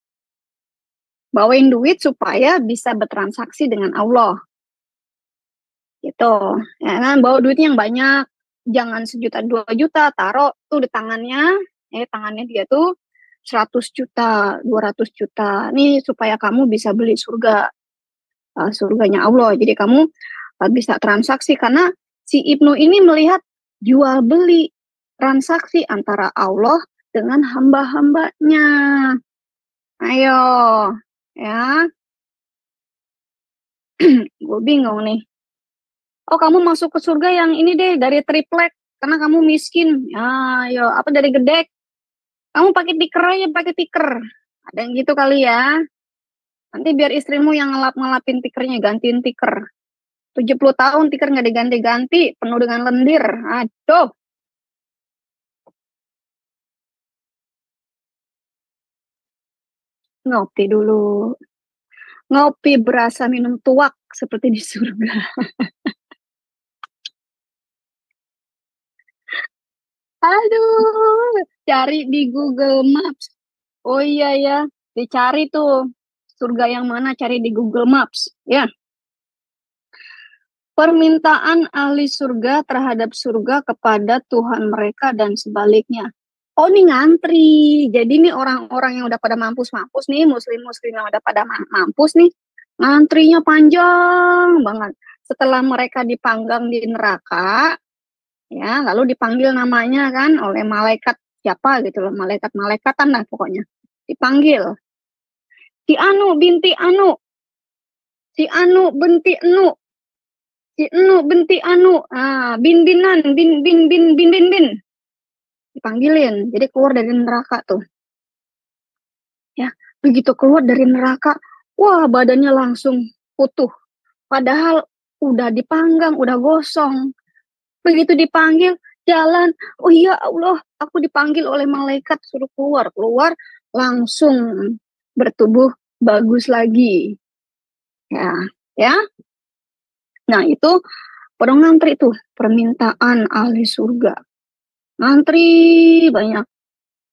[SPEAKER 3] Bawain duit supaya bisa bertransaksi dengan Allah. Gitu. Ya kan, bawa duitnya yang banyak. Jangan 1 juta, 2 juta, taruh tuh di tangannya. Tangannya dia tuh 100 juta, 200 juta. Nih supaya kamu bisa beli surga. Surganya Allah. Jadi kamu bisa transaksi karena si Ibnu ini melihat jual beli transaksi antara Allah dengan hamba-hambanya. Ayo, ya. Gue bingung nih. Oh, kamu masuk ke surga yang ini deh, dari triplek karena kamu miskin. Ya, ayo, apa dari gedek? Kamu pakai tiker aja, pakai tiker. Ada yang gitu kali ya. Nanti biar istrimu yang ngelapin tikernya, gantiin tiker. 70 tahun tiker nggak diganti-ganti, penuh dengan lendir. Aduh. Ngopi dulu. Ngopi berasa minum tuak seperti di surga. Aduh, cari di Google Maps. Oh iya ya, dicari tuh surga yang mana, cari di Google Maps. Ya. Permintaan ahli surga terhadap surga kepada Tuhan mereka dan sebaliknya. Oh, ini ngantri. Jadi ini orang-orang yang udah pada mampus-mampus nih, muslim-muslim yang udah pada mampus nih, ngantrinya panjang banget. Setelah mereka dipanggang di neraka, ya, lalu dipanggil namanya kan oleh malaikat siapa gitu loh, malaikat-malaikatan lah pokoknya. Dipanggil. Si Anu binti Anu. Si Anu binti Anu. Si Anu binti Anu. Bin. Dipanggilin. Jadi keluar dari neraka tuh. Ya, begitu keluar dari neraka, wah badannya langsung utuh. Padahal udah dipanggang, udah gosong. Begitu dipanggil, jalan. Oh iya Allah, aku dipanggil oleh malaikat suruh keluar. Keluar, langsung bertubuh bagus lagi. Ya, ya. Nah, itu pada ngantri tuh permintaan ahli surga. Ngantri banyak.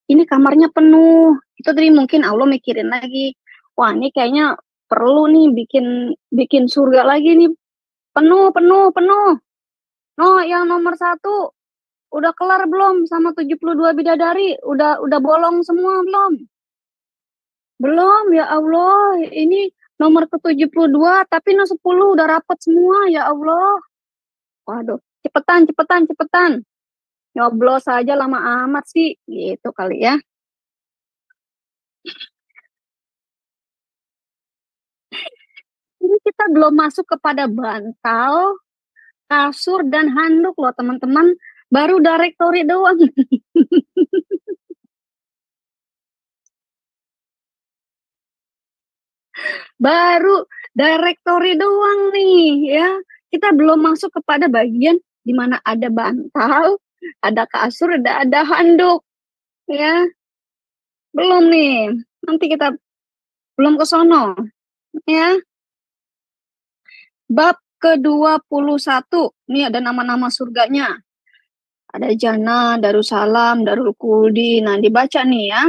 [SPEAKER 3] Ini kamarnya penuh. Itu tadi mungkin Allah mikirin lagi. Wah, ini kayaknya perlu nih bikin surga lagi nih. Penuh, penuh, penuh. Oh, yang nomor 1 udah kelar belum sama 72 bidadari? Udah bolong semua belum? Belum, ya Allah. Ini nomor ke-72 tapi no 10 udah rapet semua, ya Allah. Waduh, cepetan, cepetan, cepetan. Nyoblos aja lama amat sih, gitu kali ya. Ini kita belum masuk kepada bantal, kasur, dan handuk loh teman-teman. Baru directory doang. Baru directory doang nih ya. Kita belum masuk kepada bagian di mana ada bantal, ada kasur, ada handuk ya. Belum nih. Nanti kita belum ke sono ya. Bab ke-21. Ini ada nama-nama surganya. Ada Jannah, Darussalam, Darul Khuldi. Nah, dibaca nih ya.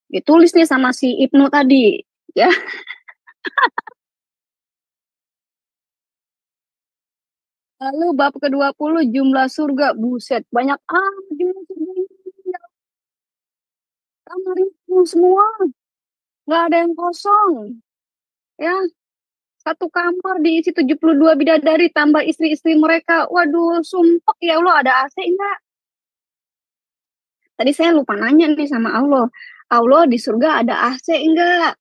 [SPEAKER 3] Ditulis nih sama si Ibnu tadi ya. Lalu bab ke-20 jumlah surga. Buset, banyak jumlah surganya. Kamar itu semua. Nggak ada yang kosong. Ya, satu kamar diisi 72 bidadari tambah istri-istri mereka. Waduh, sumpek ya Allah, ada AC enggak? Tadi saya lupa nanya nih sama Allah. Allah, di surga ada AC enggak?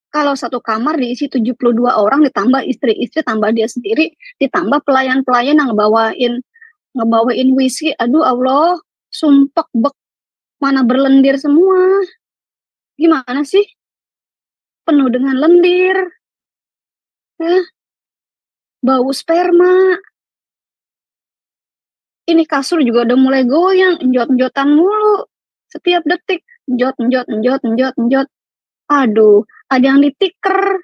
[SPEAKER 3] Kalau satu kamar diisi 72 orang ditambah istri-istri tambah dia sendiri ditambah pelayan-pelayan yang ngebawain whisky. Aduh Allah, sumpek bek, mana berlendir semua. Gimana sih? Penuh dengan lendir. Ya, bau sperma. Ini kasur juga udah mulai goyang, enjot-enjotan mulu. Setiap detik, enjot, enjot, enjot, enjot, enjot. Aduh, ada yang ditiker.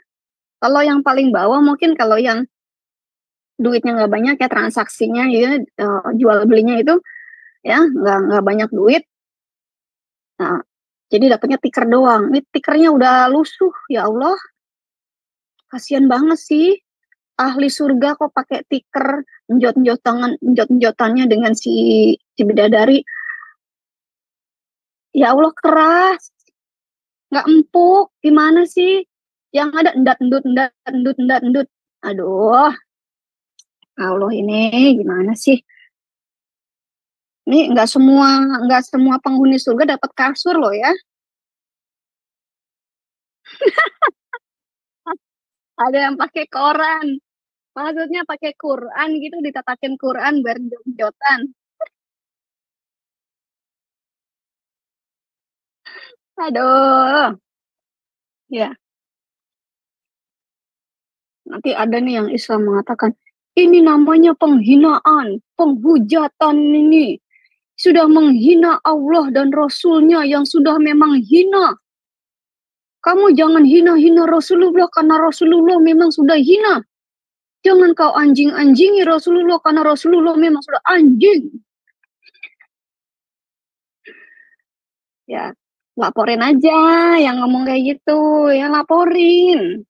[SPEAKER 3] Kalau yang paling bawah mungkin kalau yang duitnya nggak banyak ya transaksinya ya jual belinya itu ya nggak banyak duit. Nah, jadi dapatnya tiker doang. Ini tikernya udah lusuh, ya Allah. Kasihan banget sih. Ahli surga kok pakai tiker, enjot-enjotannya dengan si bidadari. Ya Allah, keras. Nggak empuk. Gimana sih? Yang ada endat, endut, endat, endut, endat, endut. Aduh, Allah ini gimana sih? Ini nggak semua penghuni surga dapat kasur loh ya. Ada yang pakai koran. Maksudnya pakai Quran gitu, ditatakin Quran biar jot-jotan. Aduh. Ya, nanti ada nih yang Islam mengatakan, ini namanya penghinaan, penghujatan ini. Sudah menghina Allah dan Rasulnya yang sudah memang hina. Kamu jangan hina-hina Rasulullah karena Rasulullah memang sudah hina. Jangan kau anjing-anjingi Rasulullah karena Rasulullah memang sudah anjing. Ya, laporin aja yang ngomong kayak gitu. Ya, laporin.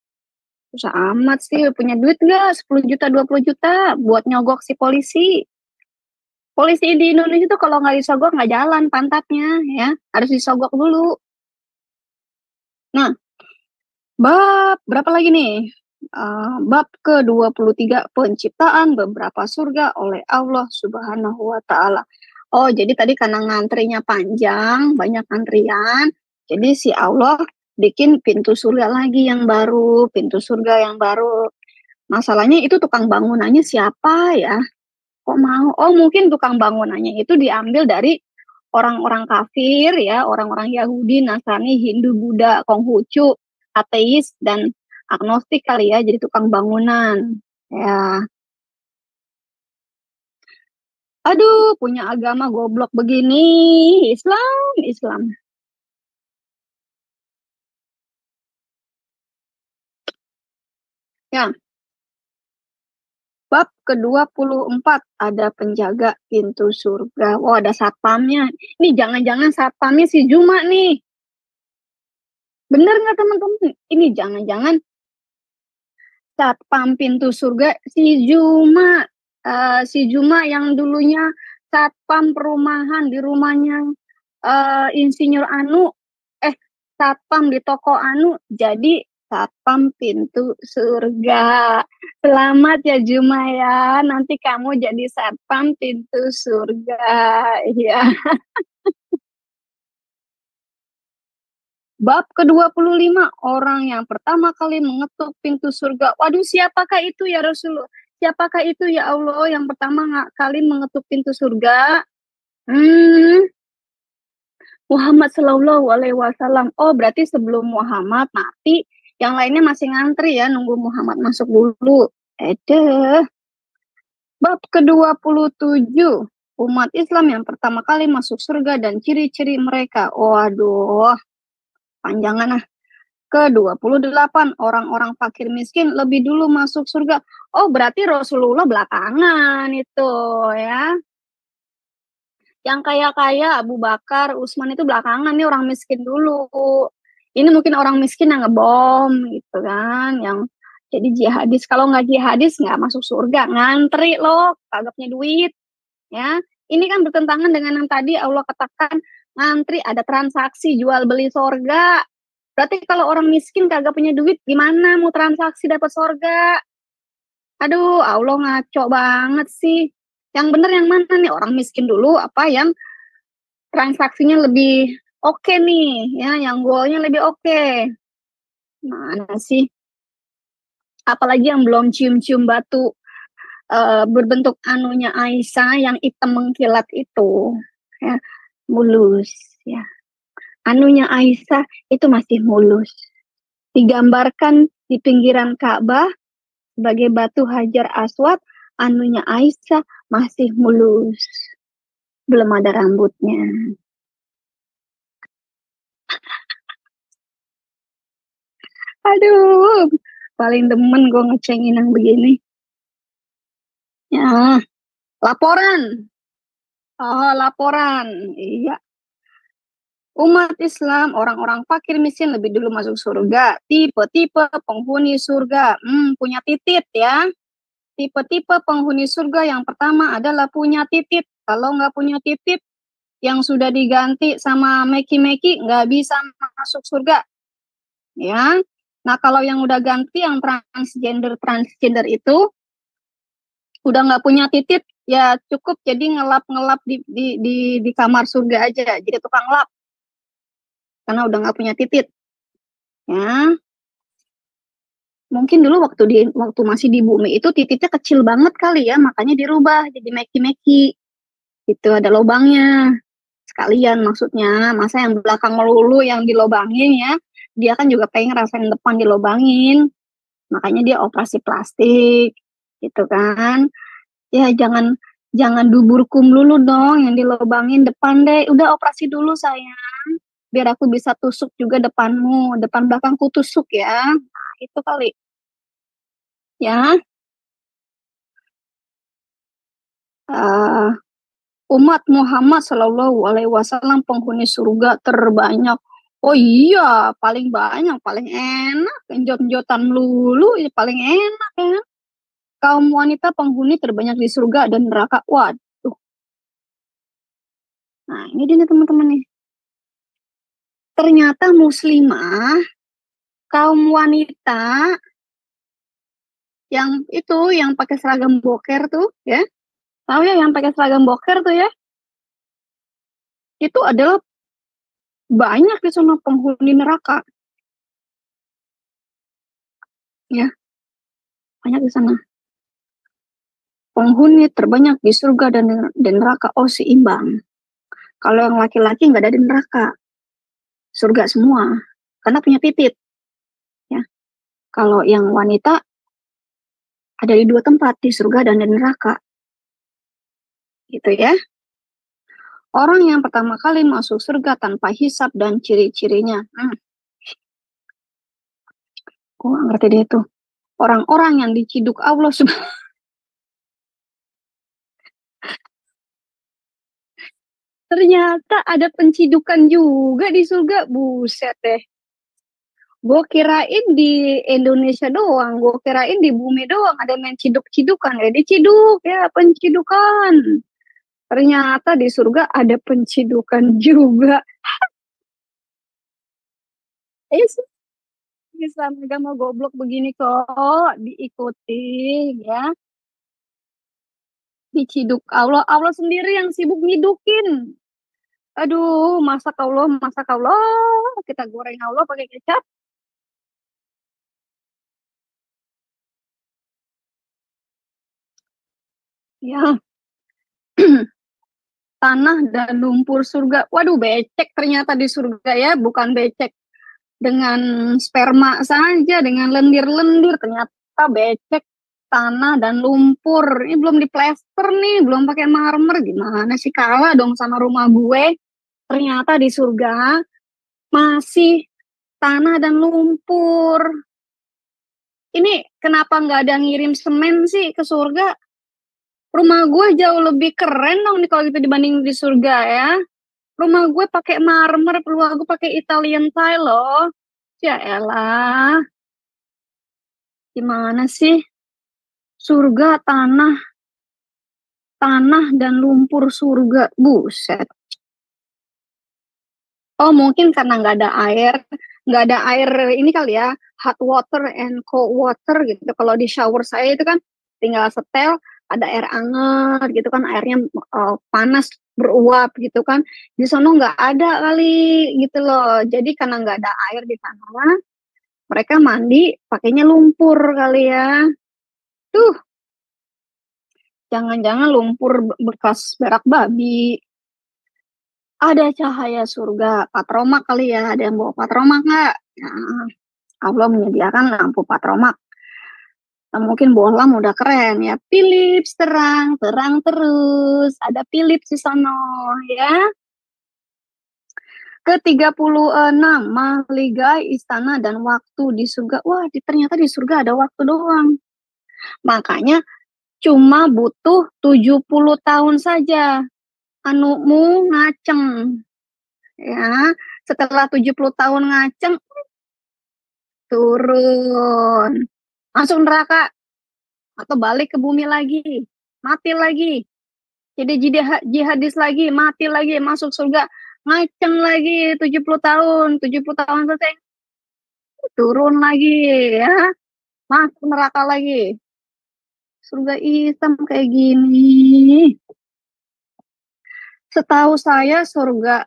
[SPEAKER 3] Susah amat sih, punya duit nggak? 10 juta, 20 juta buat nyogok si polisi. Polisi di Indonesia tuh kalau nggak disogok nggak jalan pantatnya, ya. Harus disogok dulu. Nah, bab berapa lagi nih? Bab ke-23 penciptaan beberapa surga oleh Allah Subhanahu wa Ta'ala. Oh, jadi tadi karena ngantrinya panjang, banyak antrian, jadi si Allah bikin pintu surga lagi yang baru, pintu surga yang baru. Masalahnya itu tukang bangunannya siapa ya? Kok mau? Oh, mungkin tukang bangunannya itu diambil dari orang-orang kafir ya, orang-orang Yahudi, Nasrani, Hindu, Buddha, Konghucu, ateis, dan agnostik kali ya, jadi tukang bangunan. Ya, Aduh, punya agama goblok begini. Islam, Islam. Ya, bab ke-24 ada penjaga pintu surga. Oh, ada satpamnya. Ini jangan-jangan satpamnya si Juma nih. Bener nggak teman-teman? Ini jangan-jangan satpam pintu surga si Juma. Si Juma yang dulunya satpam perumahan di rumahnya Insinyur Anu. Satpam di toko Anu jadi satpam pintu surga. Selamat ya Juma ya. Nanti kamu jadi satpam pintu surga. Ya. Bab ke-25, orang yang pertama kali mengetuk pintu surga. Waduh, siapakah itu ya Rasulullah? Siapakah itu ya Allah yang pertama kali mengetuk pintu surga? Muhammad Shallallahu Alaihi Wasallam. Oh, berarti sebelum Muhammad mati, yang lainnya masih ngantri ya, nunggu Muhammad masuk dulu. Bab ke-27, umat Islam yang pertama kali masuk surga dan ciri-ciri mereka. Waduh, panjangan ah. Ke-28, orang-orang fakir miskin lebih dulu masuk surga. Oh, berarti Rasulullah belakangan itu ya. Yang kaya-kaya Abu Bakar, Utsman itu belakangan nih, orang miskin dulu. Ini mungkin orang miskin yang ngebom gitu kan, yang jadi jihadis. Kalau nggak jihadis nggak masuk surga, ngantri loh, kagak punya duit. Ya, ini kan bertentangan dengan yang tadi Allah katakan ngantri ada transaksi jual beli surga. Berarti kalau orang miskin kagak punya duit, gimana mau transaksi dapat surga? Aduh, Allah ngaco banget sih. Yang bener yang mana nih? Orang miskin dulu apa yang transaksinya lebih oke nih, ya, yang goalnya lebih oke. Mana sih? Apalagi yang belum cium-cium batu berbentuk anunya Aisyah yang hitam mengkilat itu, ya, mulus, ya. Anunya Aisyah itu masih mulus. Digambarkan di pinggiran Ka'bah sebagai batu Hajar Aswad, anunya Aisyah masih mulus. Belum ada rambutnya. Aduh, paling demen gue ngecengin yang begini. Ya, laporan. Oh, laporan. Iya. Umat Islam, orang-orang fakir miskin lebih dulu masuk surga. Tipe-tipe penghuni surga. Punya titit ya. Tipe-tipe penghuni surga yang pertama adalah punya titit. Kalau nggak punya titit, yang sudah diganti sama meki-meki, nggak bisa masuk surga. Ya. Nah, kalau yang udah ganti, yang transgender itu, udah nggak punya titit, ya cukup jadi ngelap-ngelap di kamar surga aja. Jadi tukang lap. Karena udah nggak punya titit. Ya. Mungkin dulu waktu masih di bumi itu tititnya kecil banget kali ya, makanya dirubah jadi meki-meki. Itu ada lubangnya. Sekalian maksudnya, masa yang belakang melulu yang dilobangin ya. Dia kan juga pengen rasain depan dilobangin. Makanya dia operasi plastik. Gitu kan. Ya jangan duburkum dulu dong yang dilobangin depan deh. Udah operasi dulu sayang. Biar aku bisa tusuk juga depanmu. Depan belakangku tusuk ya. Nah, itu kali. Ya. Umat Muhammad Shallallahu Alaihi Wasallam penghuni surga terbanyak. Oh iya, paling banyak, paling enak. Genjot-genjotan melulu, ya paling enak ya. Kaum wanita penghuni terbanyak di surga dan neraka. Waduh. Nah, ini dia teman-teman nih. Ternyata muslimah, kaum wanita yang itu, yang pakai seragam boker tuh, ya. Tahu ya yang pakai seragam boker tuh ya. Itu adalah banyak di sana penghuni neraka. Ya, banyak di sana. Penghuni terbanyak di surga dan neraka. Oh, seimbang. Kalau yang laki-laki nggak ada di neraka. Surga semua. Karena punya titit. Ya. Kalau yang wanita ada di dua tempat, di surga dan di neraka. Gitu ya. Orang yang pertama kali masuk surga tanpa hisab dan ciri-cirinya. Gue gak ngerti deh itu. Orang-orang yang diciduk Allah ternyata ada pencidukan juga di surga. Buset deh. Gue kirain di Indonesia doang. Gue kirain di bumi doang ada main ciduk-cidukan. Ya diciduk ya, pencidukan. Ternyata di surga ada pencidukan juga. Islam agama goblok begini kok diikuti ya. Diciduk Allah, Allah sendiri yang sibuk nyidukin. Aduh, masak Allah, kita goreng Allah pakai kecap. Ya. Tanah dan lumpur surga. Waduh, becek ternyata di surga ya, bukan becek dengan sperma saja, dengan lendir-lendir, ternyata becek tanah dan lumpur. Ini belum diplester nih, belum pakai marmer. Gimana sih, kalah dong sama rumah gue. Ternyata di surga masih tanah dan lumpur. Ini kenapa nggak ada ngirim semen sih ke surga? Rumah gue jauh lebih keren dong nih kalau gitu dibanding di surga ya. Rumah gue pakai marmer, rumah gue pakai Italian tile loh. Ya elah. Gimana sih? Surga, tanah dan lumpur surga. Buset. Oh, mungkin karena nggak ada air. Nggak ada air ini kali ya. Hot water and cold water gitu. Kalau di shower saya itu kan tinggal setel, ada air hangat gitu kan. Airnya panas, beruap gitu kan. Di sana nggak ada kali gitu loh. Jadi karena nggak ada air di sana, mereka mandi pakainya lumpur kali ya. Tuh, jangan-jangan lumpur bekas berak babi. Ada cahaya surga, patromak kali ya. Ada yang bawa patromak nggak? Nah, Allah menyediakan lampu patromak. Nah, mungkin bohlam udah keren ya. Philips terang terus. Ada Philips di sana ya. Ke-36, mahligai istana dan waktu di surga. Wah, ternyata di surga ada waktu doang. Makanya cuma butuh 70 tahun saja. Anumu ngaceng. Ya, setelah 70 tahun ngaceng, turun. Masuk neraka. Atau balik ke bumi lagi. Mati lagi. Jadi jihadis lagi. Mati lagi. Masuk surga. Ngaceng lagi 70 tahun. 70 tahun selesai. Turun lagi ya. Masuk neraka lagi. Surga hitam kayak gini. Setahu saya surga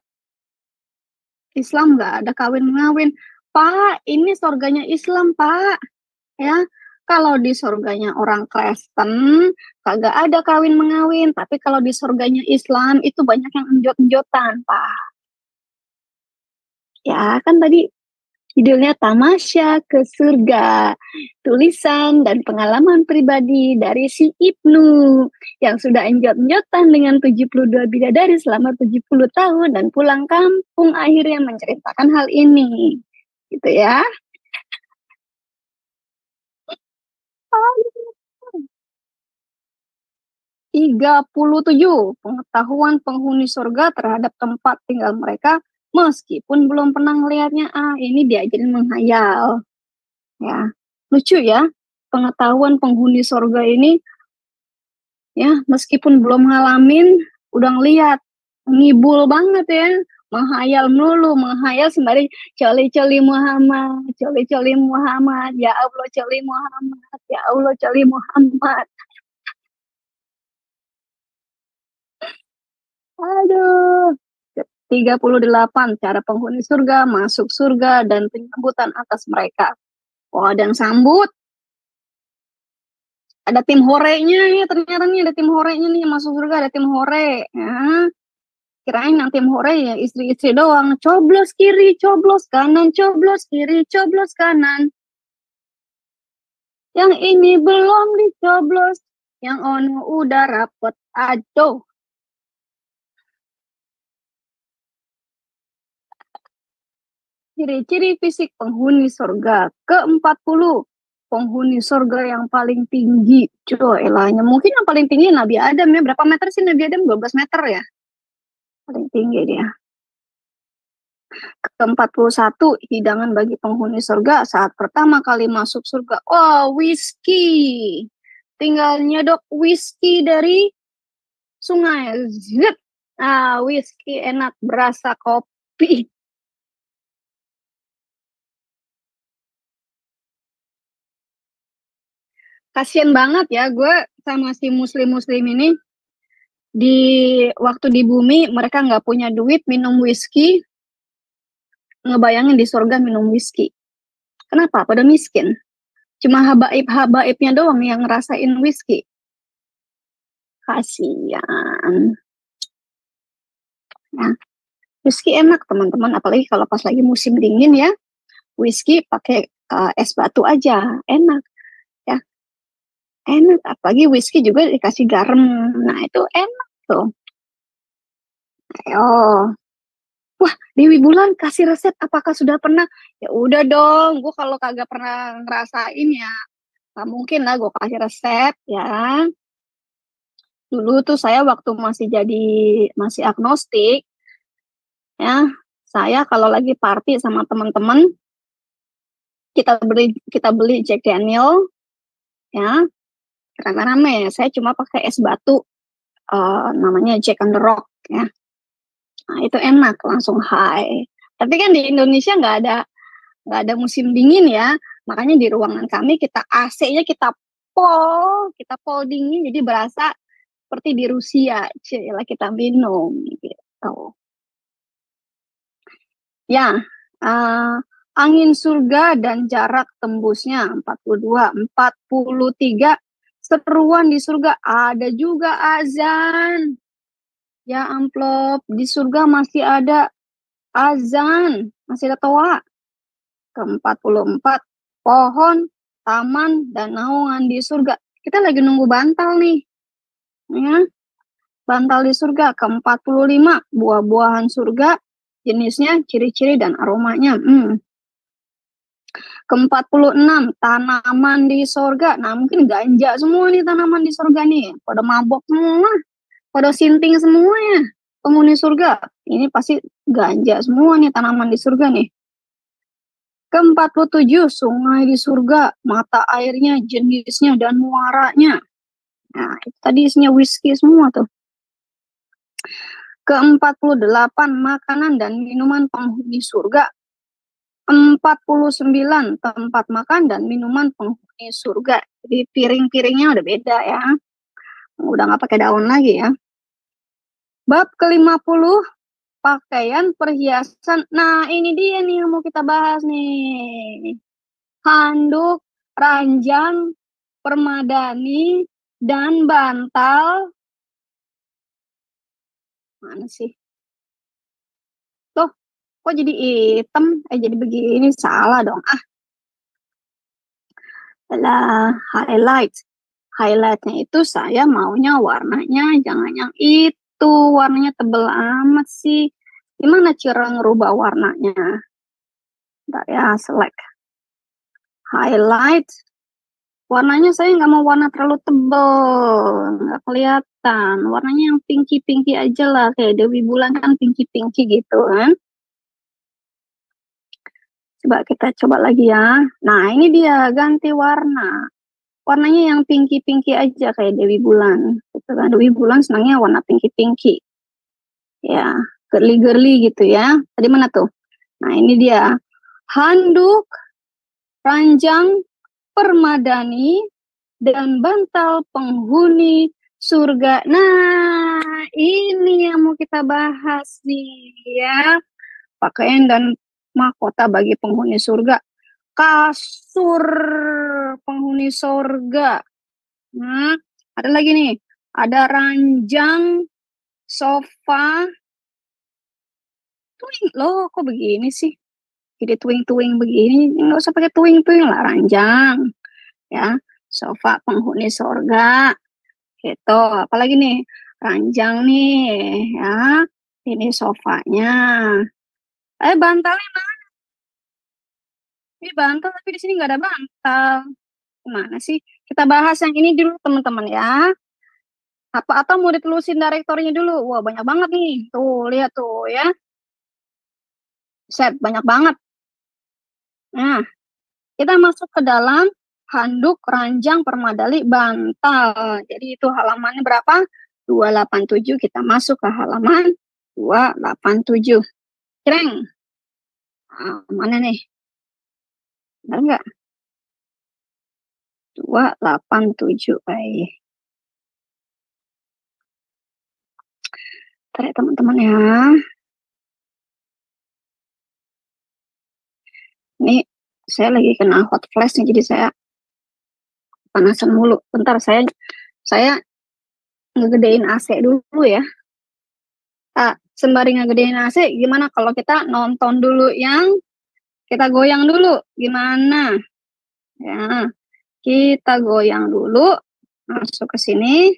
[SPEAKER 3] Islam nggak ada kawin-ngawin. Pak, ini surganya Islam, Pak. Ya, kalau di surganya orang Kristen, kagak ada kawin-mengawin. Tapi kalau di surganya Islam, itu banyak yang enjot-enjotan, Pak. Ya, kan tadi judulnya Tamasya ke Surga, tulisan dan pengalaman pribadi dari si Ibnu yang sudah enjot-enjotan dengan 72 bidadari selama 70 tahun dan pulang kampung akhirnya menceritakan hal ini. Gitu ya. 37 pengetahuan penghuni surga terhadap tempat tinggal mereka meskipun belum pernah melihatnya. Ini diajarin menghayal. Ya, lucu ya, pengetahuan penghuni surga ini ya, meskipun belum ngalamin udah ngeliat, ngibul banget ya, menghayal melulu, menghayal sembari coli-coli Muhammad, coli-coli Muhammad, ya Allah coli Muhammad, ya Allah coli Muhammad. Aduh. 38 cara penghuni surga masuk surga dan penyambutan atas mereka. Oh, ada yang sambut. Ada tim horenya ya, ternyata nih ada tim horenya nih masuk surga, ada tim hore. Ya. Kirain yang tim hore ya istri-istri doang. Coblos kiri, coblos kanan, coblos kiri, coblos kanan. Yang ini belum dicoblos, yang ono udah rapet. Aduh, Ciri-ciri fisik penghuni surga. Ke-40, penghuni surga yang paling tinggi. Coba elahnya. Mungkin yang paling tinggi Nabi Adam ya. Berapa meter sih Nabi Adam? 12 meter ya. Paling tinggi dia. Ke-41, hidangan bagi penghuni surga saat pertama kali masuk surga. Oh, whisky. Tinggal nyedok whisky dari sungai. Zip. Ah, whisky enak, berasa kopi. Kasian banget ya, gue sama si muslim-muslim ini di waktu di bumi mereka nggak punya duit minum whisky, ngebayangin di surga minum whisky. Kenapa? Pada miskin. Cuma habaib-habaibnya doang yang ngerasain whisky. Kasian. Ya, whisky enak teman-teman, apalagi kalau pas lagi musim dingin ya. Whisky pakai es batu aja, enak. Ya, enak. Apalagi whisky juga dikasih garam. Nah, itu enak tuh. Ayo. Wah, Dewi Bulan kasih resep, apakah sudah pernah? Ya udah dong, gue kalau kagak pernah ngerasain ya, nggak mungkin lah gue kasih resep ya. Dulu tuh saya waktu masih agnostik, ya, saya kalau lagi party sama teman-teman, kita beli Jack Daniel, ya, rame-rame. Saya cuma pakai es batu, namanya Jack on the Rock, ya. Nah, itu enak, langsung high. Tapi kan di Indonesia nggak ada musim dingin ya, makanya di ruangan kami kita AC-nya kita pol dingin, jadi berasa seperti di Rusia, cila kita minum gitu. Ya, angin surga dan jarak tembusnya 42, 43, seruan di surga, ada juga azan. Ya amplop, di surga masih ada azan, masih ada toa. Ke-44, pohon, taman, dan naungan di surga. Kita lagi nunggu bantal nih. Ya, bantal di surga. Ke-45, buah-buahan surga, jenisnya, ciri-ciri, dan aromanya. Ke-46, tanaman di surga. Nah, mungkin ganja semua nih tanaman di surga nih. Pada mabok semua. Pada sinting semuanya penghuni surga. Ini pasti ganja semua nih tanaman di surga nih. Ke-47, sungai di surga, mata airnya, jenisnya, dan muaranya. Nah, itu tadi isinya whisky semua tuh. Ke-48, makanan dan minuman penghuni surga. 49, tempat makan dan minuman penghuni surga. Jadi piring-piringnya udah beda ya. Udah nggak pakai daun lagi ya. Bab ke-50, pakaian perhiasan. Nah, ini dia nih yang mau kita bahas nih. Handuk, ranjang, permadani, dan bantal. Mana sih? Loh, kok jadi hitam? Jadi begini, salah dong. Adalah highlight. Highlightnya itu saya maunya warnanya jangan yang itu. Warnanya tebel amat sih. Gimana cara ngerubah warnanya? Bentar ya, select. Highlight. Warnanya saya nggak mau warna terlalu tebel. Nggak kelihatan. Warnanya yang pinky-pinky aja lah. Kayak Dewi Bulan kan pinky-pinky gitu kan. Coba kita coba lagi ya. Nah, ini dia ganti warna. Warnanya yang pinky-pinky aja kayak Dewi Bulan. Gitu kan. Dewi Bulan senangnya warna pinky-pinky. Ya, girly-girly gitu ya. Tadi mana tuh? Nah, ini dia. Handuk, ranjang, permadani, dan bantal penghuni surga. Nah, ini yang mau kita bahas nih ya. Pakaian dan mahkota bagi penghuni surga. Kasur penghuni surga. Nah, ada lagi nih. Ada ranjang, sofa. Twing, loh kok begini sih? Jadi twing-twing begini. Nggak usah pakai twing-twing lah, ranjang. Ya, sofa penghuni surga. Gitu. Apalagi nih? Ranjang nih, ya. Ini sofanya. Bantalnya mana? Ini bantal, tapi di sini nggak ada bantal. Kemana sih? Kita bahas yang ini dulu teman-teman ya. Apa atau mau ditelusin direktornya dulu? Wah banyak banget nih. Tuh lihat tuh ya. Set banyak banget. Nah, kita masuk ke dalam handuk, ranjang, permadani, bantal. Jadi itu halamannya berapa? 287. Kita masuk ke halaman 287. Kreng. Mana nih? Benar nggak? 287. Baik. Tarik teman-teman ya. Ini saya lagi kena hot flash nih, jadi saya panasan mulu. Bentar, saya ngegedein AC dulu ya. Sembari ngegedein AC, gimana kalau kita nonton dulu yang kita goyang dulu? Gimana? Ya, kita goyang dulu. Masuk ke sini.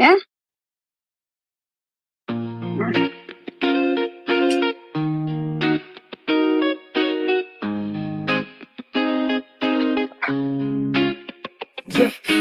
[SPEAKER 3] Ya. Nah.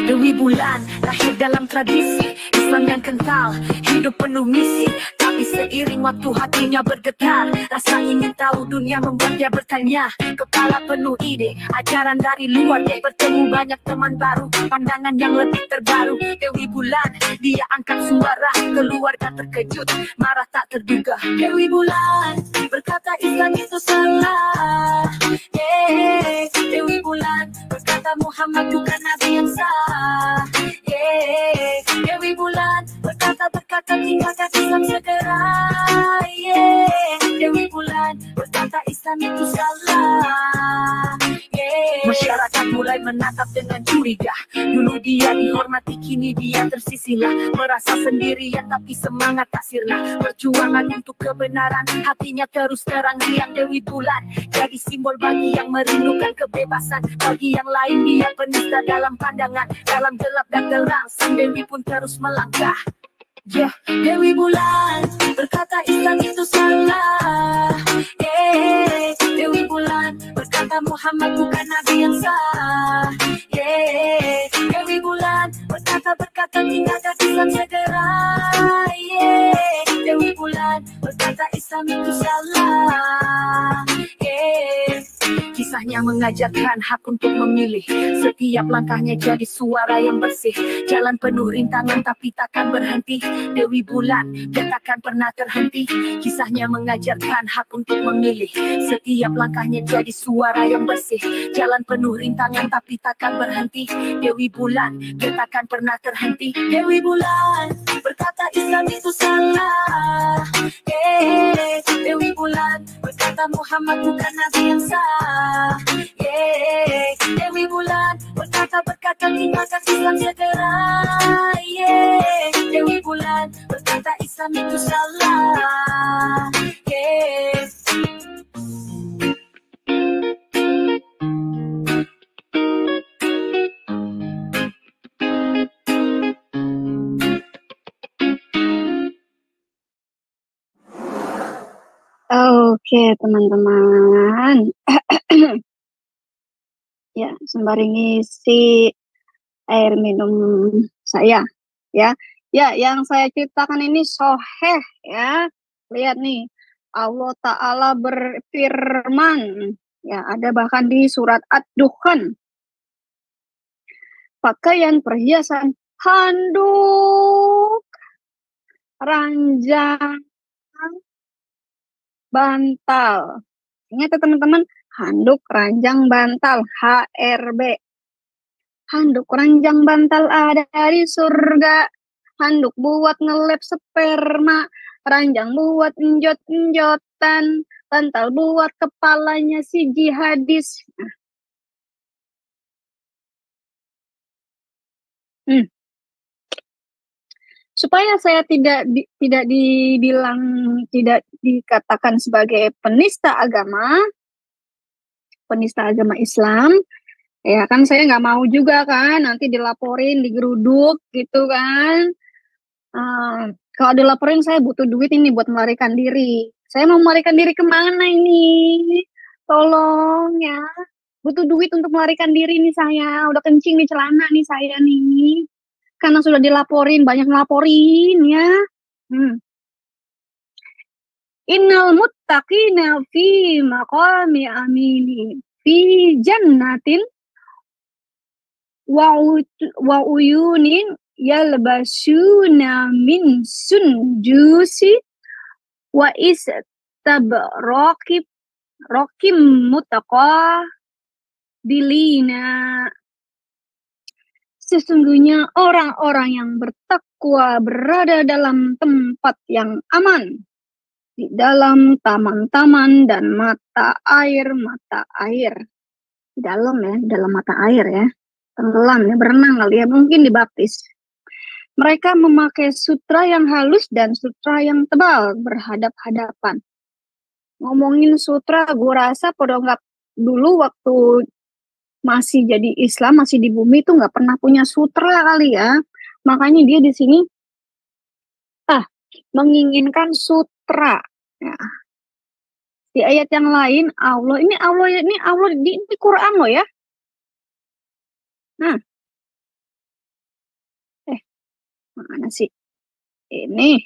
[SPEAKER 1] Dewi Bulan lahir dalam tradisi Islam yang kental, hidup penuh misi. Tapi seiring waktu hatinya bergetar, rasa ingin tahu dunia membuat dia bertanya. Kepala penuh ide, ajaran dari luar, dia bertemu banyak teman baru, pandangan yang lebih terbaru. Dewi Bulan, dia angkat suara, keluarga terkejut, marah tak terduga. Dewi Bulan berkata Islam itu salah. Dewi Bulan berkata Muhammad bukan nabi yang sah. Dewi Bulan berkata tinggalkan Islam segera. Dewi Bulan berkata Islam itu salah. Masyarakat mulai menatap dengan curiga. Dulu dia dihormati, kini dia tersisilah. Merasa sendirian tapi semangat tak sirna. Perjuangan untuk kebenaran, hatinya terus terang riang. Dewi Bulan jadi simbol bagi yang merindukan kebebasan. Bagi yang lain dia penista dalam pandangan. Dalam gelap dan terang, sang Dewi pun terus melangkah. Dewi Bulan berkata Islam itu salah. Dewi Bulan berkata Muhammad bukan nabi yang sah. Dewi Bulan berkata tinggalkan Islam segera. Dewi Bulan berkata Islam itu salah. Kisahnya mengajarkan hak untuk memilih. Setiap langkahnya jadi suara yang bersih. Jalan penuh rintangan tapi takkan berhenti. Dewi Bulan dia takkan pernah terhenti. Kisahnya mengajarkan hak untuk memilih. Setiap langkahnya jadi suara yang bersih. Jalan penuh rintangan tapi takkan berhenti. Dewi Bulan dia takkan pernah terhenti. Dewi Bulan berkata Islam itu salah. Dewi Bulan berkata Muhammad bukan nabi yang sah. Dewi Bulan berkata tinggalkan Islam segera. Dewi Bulan berkata Islam itu salah.
[SPEAKER 3] Oke, teman-teman. Ya, sembari ngisi air minum saya, ya. Ya, yang saya ceritakan ini soheh, ya. Lihat nih, Allah Ta'ala berfirman, ya, ada bahkan di surat Ad-Dukhan. Pakaian perhiasan, handuk, ranjang, bantal. Ingat ya teman-teman, handuk, ranjang, bantal, HRB. Handuk, ranjang, bantal ada di surga. Handuk buat ngelep sperma. Ranjang buat enjot-enjotan. Bantal buat kepalanya si jihadis. Supaya saya tidak dikatakan sebagai penista agama Islam, ya kan saya nggak mau juga kan nanti dilaporin, digeruduk gitu kan. Kalau dilaporin saya butuh duit ini buat melarikan diri. Saya mau melarikan diri kemana ini? Tolong ya. Butuh duit untuk melarikan diri nih saya. Udah kencing di celana nih saya nih. Karena sudah dilaporin, banyak ngelaporin ya. Innal muttaqina fi maqami amini fi jannatin wa uyunin yalbasuna min sundusi wa istabraqib rokim mutaqabilina. Sesungguhnya orang-orang yang bertakwa berada dalam tempat yang aman, di dalam taman-taman dan mata air. Di dalam ya, di dalam mata air ya. Tenggelam ya, berenang kali ya, mungkin dibaptis. Mereka memakai sutra yang halus dan sutra yang tebal berhadap-hadapan. Ngomongin sutra, gue rasa pada nggak dulu waktu masih jadi Islam, masih di bumi itu nggak pernah punya sutra kali ya. Makanya dia di sini menginginkan sutra. Ya. Di ayat yang lain, ini di Quran loh ya. Nah, mana sih? Ini.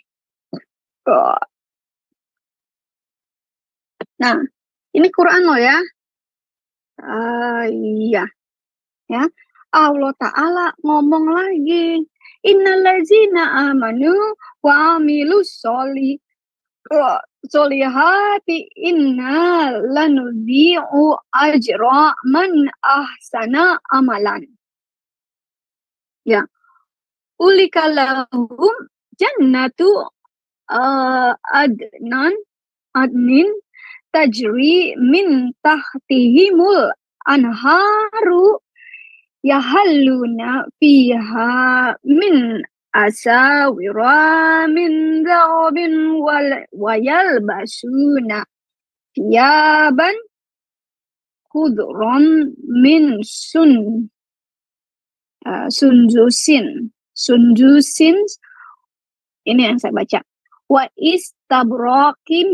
[SPEAKER 3] Oh. Nah, ini Quran loh ya. Iya. Ya. Allah Ta'ala ngomong lagi. Innallazina amanu wa amilus solihati inna lanudhi'u ajra man ahsana amalan. Ya. Ulika lahum jannatu adnin tajri min tahtihimul anharu yahalluna fiha min asawira min dhahabin wayalbasuna thiyaban khudran min sundusin. Ini yang saya baca. Wa istabrakim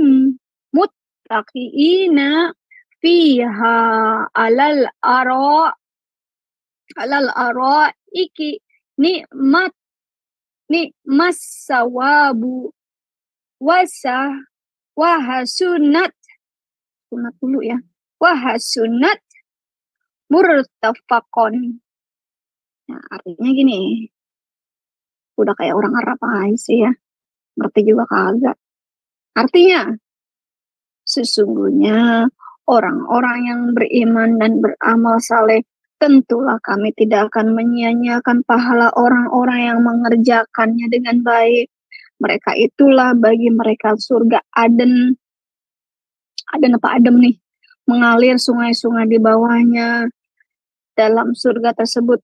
[SPEAKER 3] muttaqiina fiha alal araiki nikmas sawabu wahasunat sunat dulu ya. Wahasunat murtafaqon. Nah, artinya gini. Udah kayak orang Arab aja sih ya. Ngerti juga kagak. Artinya, sesungguhnya orang-orang yang beriman dan beramal saleh, tentulah kami tidak akan menyia-nyiakan pahala orang-orang yang mengerjakannya dengan baik. Mereka itulah bagi mereka surga Aden. Aden apa adem nih? Mengalir sungai-sungai di bawahnya. Dalam surga tersebut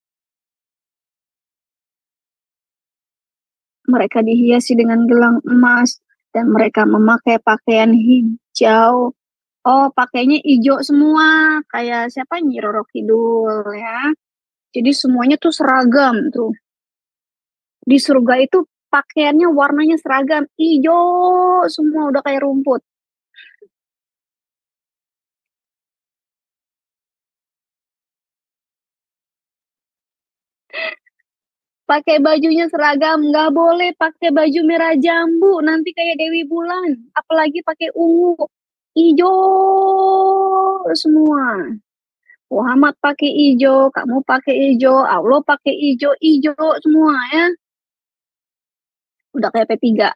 [SPEAKER 3] mereka dihiasi dengan gelang emas dan mereka memakai pakaian hijau. Oh, pakainya hijau semua, kayak siapa, Nyi Roro Kidul ya. Jadi semuanya tuh seragam tuh. Di surga itu pakaiannya warnanya seragam, hijau semua, udah kayak rumput. Pakai bajunya seragam, nggak boleh pakai baju merah jambu, nanti kayak Dewi Bulan. Apalagi pakai ungu, hijau semua. Muhammad pakai hijau, kamu pakai hijau, Allah pakai hijau semua ya. Udah kayak P3.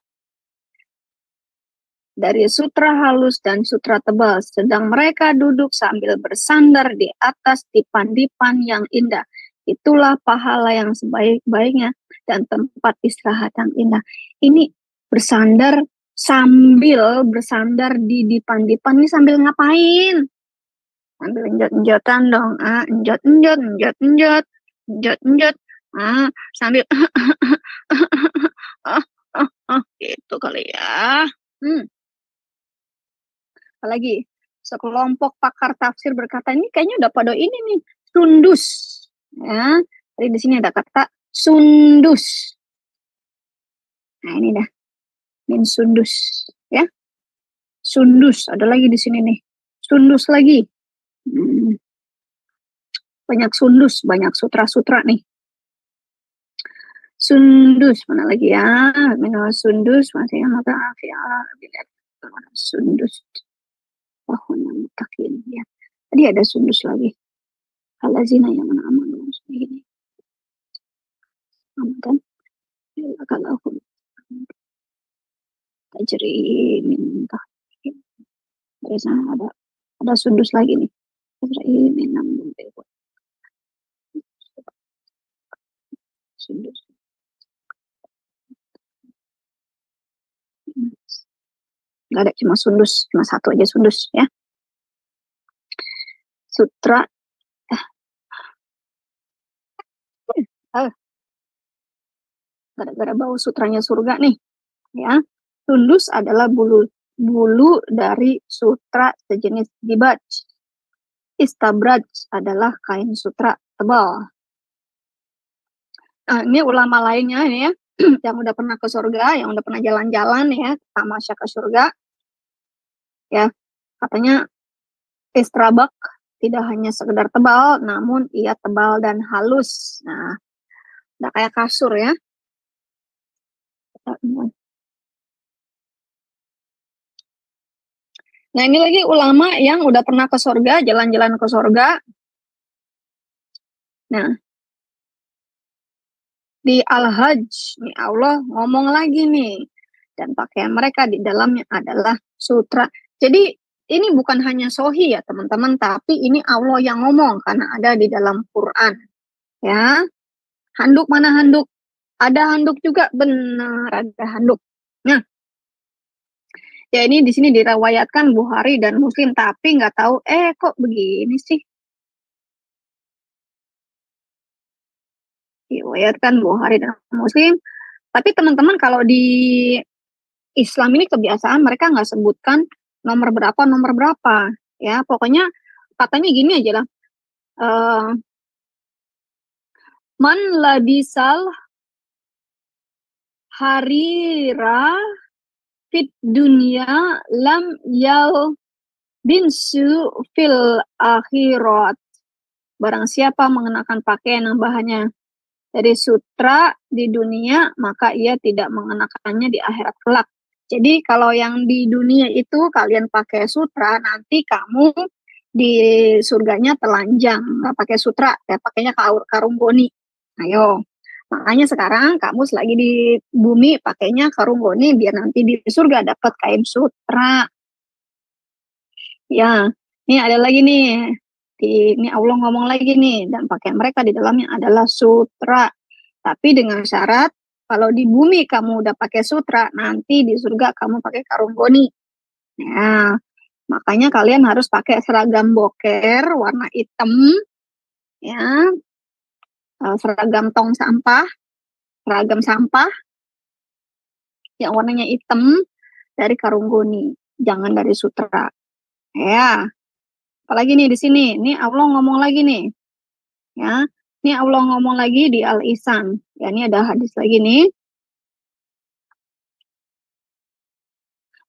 [SPEAKER 3] Dari sutra halus dan sutra tebal, sedang mereka duduk sambil bersandar di atas dipan-dipan yang indah. Itulah pahala yang sebaik-baiknya dan tempat istirahat yang indah. Ini sambil bersandar di dipan-dipan ini sambil ngapain? Sambil enjot-enjotan dong. Enjot. Sambil gitu kali ya. Apalagi sekelompok pakar tafsir berkata, ini kayaknya udah pada ini nih, sundus. Ya, tadi di sini ada kata sundus. Nah, ini dah. Min sundus, ya. Sundus, ada lagi di sini nih. sundus lagi. Banyak sundus, banyak sutra-sutra nih. Sundus mana lagi ya? Minal sundus masih mata sundus. Tahun mutakin ya. Tadi ada sundus lagi. Halazina yang mana aman ini. Aman kalau aku tajri minta. Dari sana ada sundus lagi nih. Tajri minam sundus. Nggak ada, cuma sundus, cuma satu aja sundus ya. Sutra gara-gara bau sutranya surga nih ya. Sundus adalah bulu dari sutra sejenis dibaj. Istabraj adalah kain sutra tebal. Nah, ini ulama lainnya ini ya, yang udah pernah ke surga, yang udah pernah jalan-jalan ya, tamasya ke surga. Ya, katanya istrabak tidak hanya sekedar tebal, namun ia tebal dan halus. Nah, udah kayak kasur ya. Nah, ini lagi ulama yang udah pernah ke surga, jalan-jalan ke surga. Nah, di Al-Hajj, nih Allah ngomong lagi nih. Dan pakaian mereka di dalamnya adalah sutra. Jadi, ini bukan hanya sohi ya teman-teman, tapi ini Allah yang ngomong karena ada di dalam Quran. Ya, handuk mana handuk? Ada handuk juga, benar ada handuk. Nah, ya ini di sini diriwayatkan Bukhari dan Muslim, tapi nggak tahu, kok begini sih? Diriwayatkan Bukhari dan Muslim, tapi teman-teman kalau di Islam ini kebiasaan mereka nggak sebutkan nomor berapa, ya pokoknya katanya gini aja lah, man labisal harira fit dunia lam yal binsu fil akhirat. Barang siapa mengenakan pakaian yang bahannya dari sutra di dunia, maka ia tidak mengenakannya di akhirat kelak. Jadi kalau yang di dunia itu kalian pakai sutra, nanti kamu di surganya telanjang, nggak pakai sutra, ya pakainya karung goni. Ayo, makanya sekarang kamu selagi di bumi pakainya karung goni, biar nanti di surga dapat kain sutra. Ya, ini ada lagi nih. Ini Allah ngomong lagi nih, dan pakaian mereka di dalamnya adalah sutra. Tapi dengan syarat, kalau di bumi kamu udah pakai sutra, nanti di surga kamu pakai karung goni. Nah, makanya kalian harus pakai seragam boker warna hitam, ya, seragam tong sampah, seragam sampah yang warnanya hitam dari karung goni, jangan dari sutra. Ya, apalagi nih di sini, ini Allah ngomong lagi nih, ya. Ini Allah ngomong lagi di Al-Ihsan. Ya, ini ada hadis lagi nih.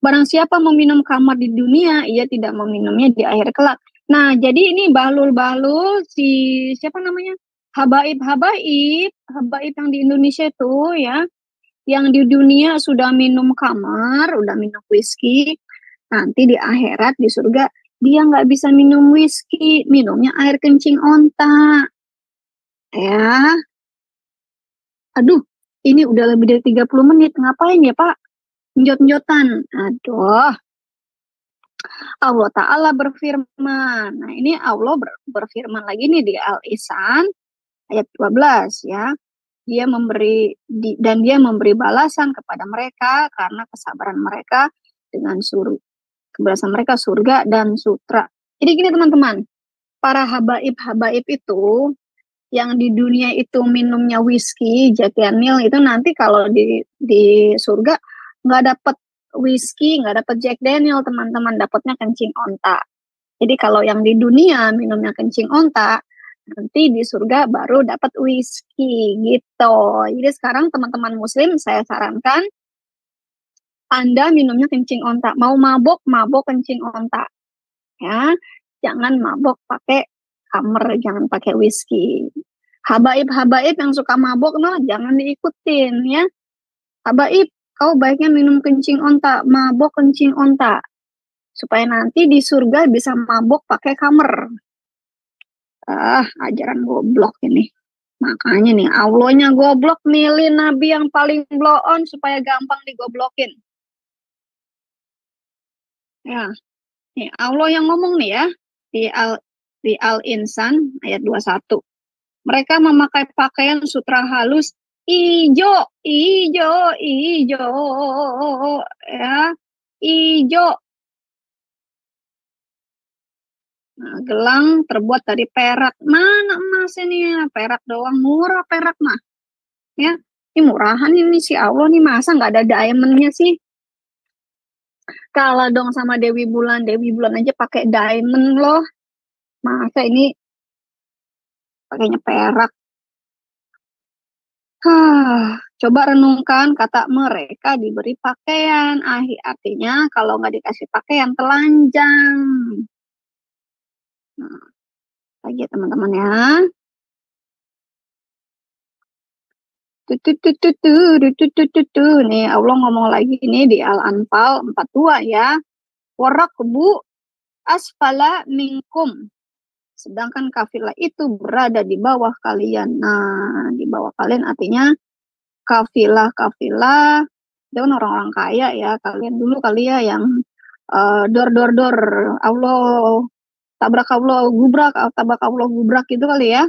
[SPEAKER 3] Barang siapa meminum khamar di dunia, ia tidak meminumnya di akhir kelak. Nah, jadi ini bahlul-bahlul si siapa namanya? Habaib yang di Indonesia itu ya, yang di dunia sudah minum khamar, udah minum whisky, nanti di akhirat di surga dia nggak bisa minum whisky, minumnya air kencing onta. Ya, aduh, ini udah lebih dari 30 menit, ngapain ya Pak? Njot-njotan, aduh. Allah Ta'ala berfirman, nah ini Allah berfirman lagi nih di Al-Ihsan ayat 12 ya. Dia memberi dan dia memberi balasan kepada mereka karena kesabaran mereka dengan keberhasilan mereka surga dan sutra. Jadi gini teman-teman, para habaib itu yang di dunia itu minumnya whisky, Jack Daniel itu nanti kalau di surga nggak dapat whisky, nggak dapat Jack Daniel teman-teman, dapatnya kencing onta. Jadi kalau yang di dunia minumnya kencing onta, nanti di surga baru dapat whisky gitu. Jadi sekarang teman-teman muslim saya sarankan Anda minumnya kencing onta, mau mabok kencing onta. Ya, jangan mabok pakai khamr, jangan pakai whisky. Habaib-habaib yang suka mabok, no, jangan diikutin ya. Habaib, kau baiknya minum kencing onta, mabok kencing onta, supaya nanti di surga bisa mabok pakai khamr. Ajaran goblok ini. Makanya nih, Allahnya goblok, milih nabi yang paling blow on supaya gampang digoblokin. Ya, nih Allah yang ngomong nih ya, di Al-Insan ayat 21. Mereka memakai pakaian sutra halus ijo, ya, ijo. Nah, gelang terbuat dari perak. Mana emas ini ya? Perak doang, murah perak mah. Ya, ini murahan ini si Allah nih, masa nggak ada diamondnya sih? Kalah dong sama Dewi Bulan aja pakai diamond loh. Masa ini pakainya perak? Coba renungkan kata mereka diberi pakaian. Artinya kalau nggak dikasih pakaian telanjang. Nah, lagi teman-teman ya. Nih Allah ngomong lagi ini di Al-Anfal 42 ya. Warakbu asfala minkum. Sedangkan kafilah itu berada di bawah kalian. Nah, di bawah kalian artinya kafilah jangan orang-orang kaya ya. Kalian dulu kali ya yang dor Allah tabrak Allah gubrak gitu kali ya.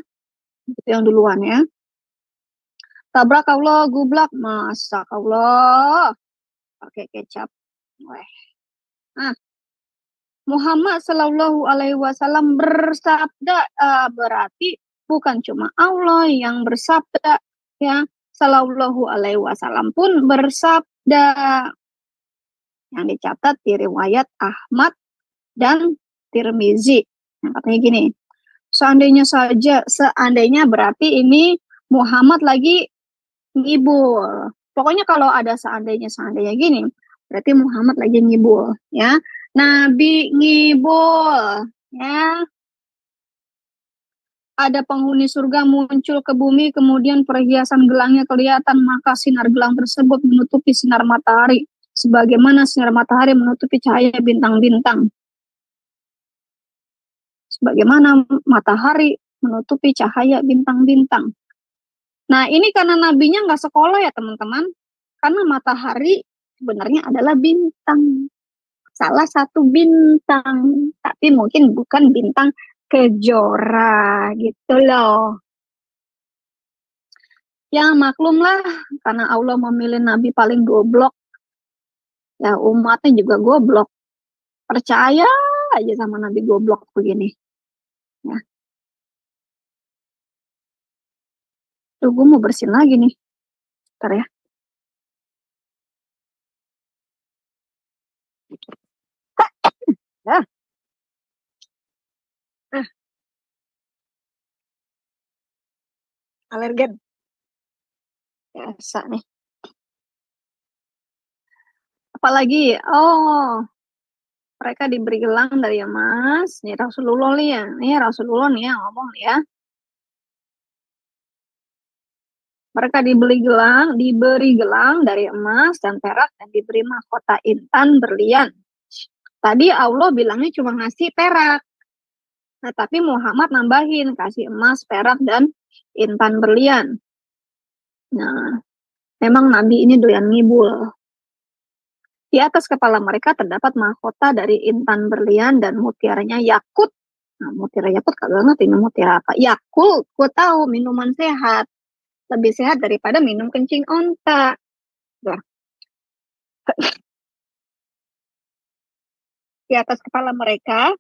[SPEAKER 3] Itu yang duluan ya. Tabrak Allah gublak, masak Allah pakai kecap. Weh. Nah, Muhammad Shallallahu Alaihi Wasallam bersabda, berarti bukan cuma Allah yang bersabda, ya. Shallallahu Alaihi Wasallam pun bersabda, yang dicatat di riwayat Ahmad dan Tirmizi. Yang katanya gini, seandainya berarti ini Muhammad lagi ngibul. Pokoknya kalau ada seandainya gini, berarti Muhammad lagi ngibul, ya. Nabi ngibul, ya. Ada penghuni surga muncul ke bumi, kemudian perhiasan gelangnya kelihatan, maka sinar gelang tersebut menutupi sinar matahari, sebagaimana sinar matahari menutupi cahaya bintang-bintang. Sebagaimana matahari menutupi cahaya bintang-bintang. Nah, ini karena nabinya nggak sekolah ya teman-teman, karena matahari sebenarnya adalah bintang, salah satu bintang, tapi mungkin bukan bintang kejora gitu loh. Ya maklumlah, karena Allah memilih nabi paling goblok, ya umatnya juga goblok, percaya aja sama nabi goblok begini. Ya. Tuh, gue mau bersihin lagi nih. Bentar ya. Ya. Alergen. Biasa nih. Apalagi, mereka diberi gelang dari emas. Nih Rasulullah nih ya. Nih Rasulullah nih ya ngomong nih ya. Mereka diberi gelang dari emas dan perak dan diberi mahkota intan berlian. Tadi Allah bilangnya cuma ngasih perak. Nah, tapi Muhammad nambahin kasih emas, perak dan intan berlian. Nah, memang Nabi ini doyan ngibul. Di atas kepala mereka terdapat mahkota dari intan berlian dan mutiaranya yakut. Nah, mutiara yakut kagak ngerti ini mutiara apa. Yakut, gue tahu minuman sehat. Lebih sehat daripada minum kencing onta. Di atas kepala mereka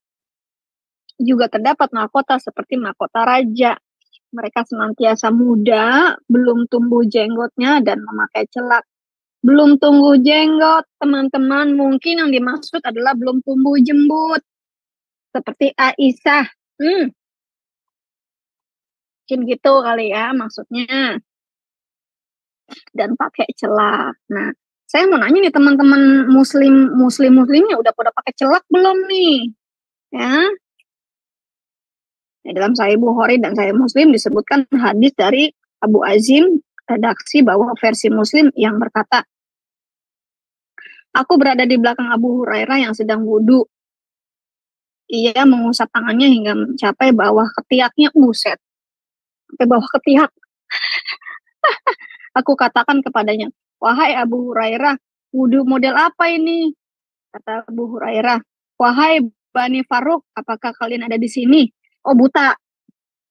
[SPEAKER 3] juga terdapat mahkota seperti mahkota raja. Mereka senantiasa muda, belum tumbuh jenggotnya, dan memakai celak. Belum tumbuh jenggot, teman-teman, mungkin yang dimaksud adalah belum tumbuh jembut. Seperti Aisyah. Mungkin gitu kali ya maksudnya. Dan pakai celak. Nah, saya mau nanya nih teman-teman muslimnya udah pada pakai celak belum nih? Ya, dalam Sahih Bukhari dan Sahih Muslim disebutkan hadis dari Abu Azim, redaksi bahwa versi Muslim yang berkata, aku berada di belakang Abu Hurairah yang sedang wudhu. Ia mengusap tangannya hingga mencapai bawah ketiaknya, buset, sampai bawah ketiak. Aku katakan kepadanya, wahai Abu Hurairah, wudhu model apa ini? Kata Abu Hurairah, wahai Bani Faruk, apakah kalian ada di sini? Oh, buta.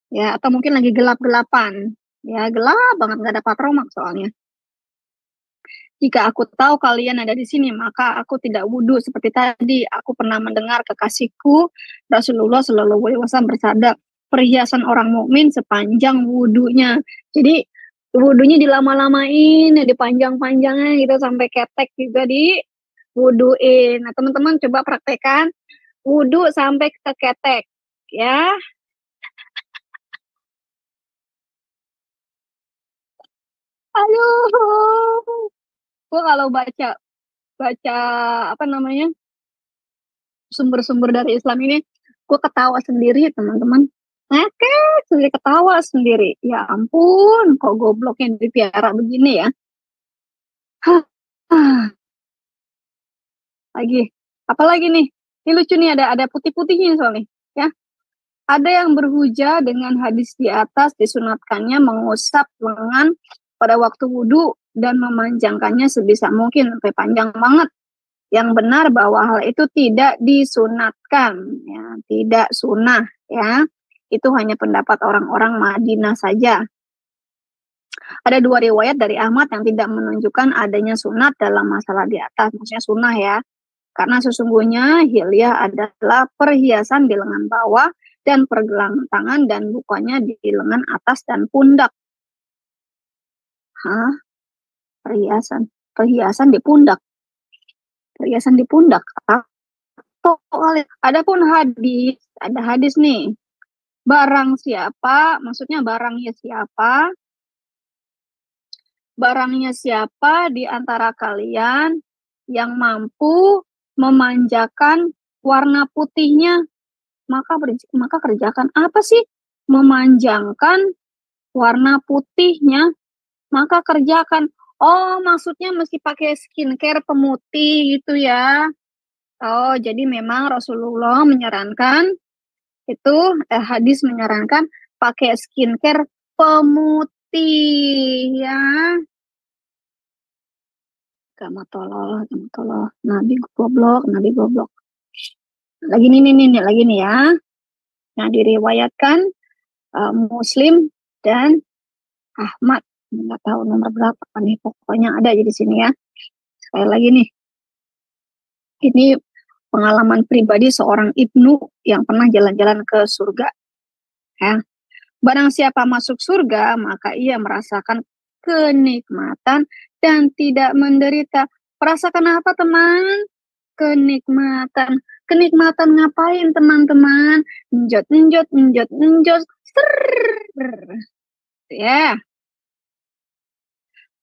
[SPEAKER 3] Ya, atau mungkin lagi gelap-gelapan. Ya, gelap banget, nggak ada patromak soalnya. Jika aku tahu kalian ada di sini, maka aku tidak wudhu seperti tadi. Aku pernah mendengar kekasihku Rasulullah Shallallahu Alaihi Wasallam bersabda, perhiasan orang mukmin sepanjang wudhunya. Jadi wudhunya dilama-lamain, ya, dipanjang-panjangnya gitu sampai ketek juga di wudhuin. Nah, teman-teman coba praktekkan wudhu sampai ke ketek, ya. Aduh, gue kalau baca baca apa namanya sumber-sumber dari Islam ini, gue ketawa sendiri, teman-teman. Ngakak sendiri, ketawa sendiri. Ya ampun, kok gobloknya dipiara begini ya. Hah, lagi, apalagi nih? Ini lucu nih, ada putih-putihnya soalnya. Ya, ada yang berhujah dengan hadis di atas disunatkannya mengusap lengan pada waktu wudhu dan memanjangkannya sebisa mungkin sampai panjang banget. Yang benar bahwa hal itu tidak disunatkan, ya, tidak sunnah, ya. Itu hanya pendapat orang-orang Madinah saja. Ada dua riwayat dari Ahmad yang tidak menunjukkan adanya sunat dalam masalah di atas, maksudnya sunnah ya. Karena sesungguhnya hilyah adalah perhiasan di lengan bawah dan pergelangan tangan dan bukannya di lengan atas dan pundak. Hah? Perhiasan di pundak. Perhiasan di pundak. Adapun hadis, ada hadis nih. Barang siapa, maksudnya barangnya siapa? Barangnya siapa di antara kalian yang mampu memanjakan warna putihnya, maka kerjakan. Apa sih memanjangkan warna putihnya? Maka kerjakan. Oh, maksudnya mesti pakai skincare pemutih gitu ya. Oh, jadi memang Rasulullah menyarankan itu, hadis menyarankan pakai skincare pemutih ya. Gak tolol. Nabi goblok. Lagi nih ya. Yang diriwayatkan Muslim dan Ahmad. Nggak tahu nomor berapa nih, pokoknya ada di sini ya. Sekali lagi nih. Ini pengalaman pribadi seorang Ibnu yang pernah jalan-jalan ke surga. Ya. Barang siapa masuk surga, maka ia merasakan kenikmatan dan tidak menderita. Merasakan apa, teman? Kenikmatan. Kenikmatan ngapain, teman-teman? Njot. Ya.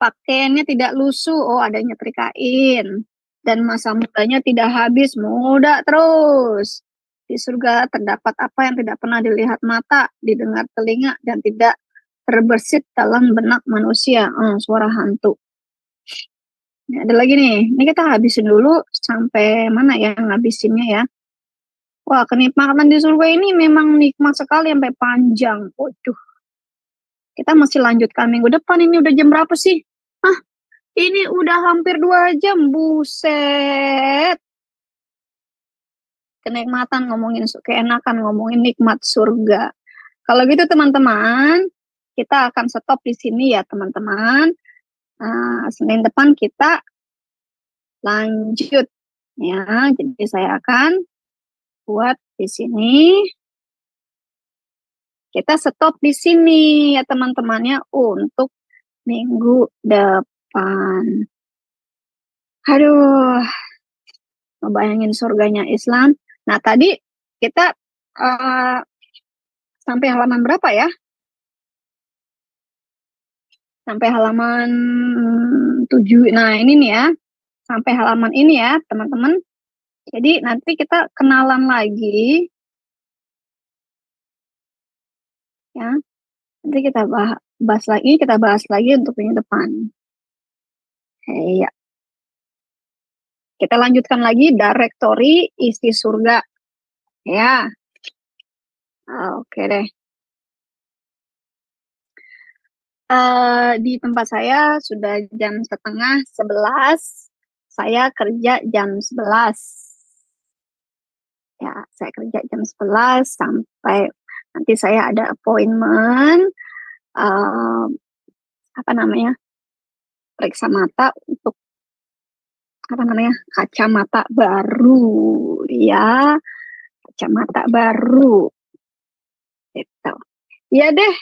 [SPEAKER 3] Pakaiannya tidak lusuh. Oh, ada nyetrikain. Dan masa mudanya tidak habis, muda terus. Di surga terdapat apa yang tidak pernah dilihat mata, didengar telinga, dan tidak terbersit dalam benak manusia. Suara hantu. Nah, ada lagi nih. Ini kita habisin dulu sampai mana ya ngabisinnya ya. Wah, kenikmatan di surga ini memang nikmat sekali sampai panjang. Waduh. Kita masih lanjutkan minggu depan. Ini udah jam berapa sih? Ini udah hampir 2 jam. Buset. Kenikmatan ngomongin, keenakan ngomongin nikmat surga. Kalau gitu teman-teman, kita akan stop di sini ya teman-teman. Senin depan kita lanjut ya. Jadi saya akan buat di sini. Kita stop di sini ya teman-temannya untuk minggu depan. Aduh, ngebayangin surganya Islam. Nah, tadi kita sampai halaman berapa ya? Sampai halaman 7. Nah, ini nih ya. Sampai halaman ini ya, teman-teman. Jadi nanti kita kenalan lagi, ya. Nanti kita bahas lagi untuk minggu depan. Ya. Kita lanjutkan lagi directory isi surga. Ya. Oke deh. Di tempat saya sudah jam 10:30. Saya kerja jam 11. Ya, saya kerja jam 11 sampai nanti saya ada appointment, periksa mata untuk kacamata baru, ya, kacamata baru. Gitu. Ya deh,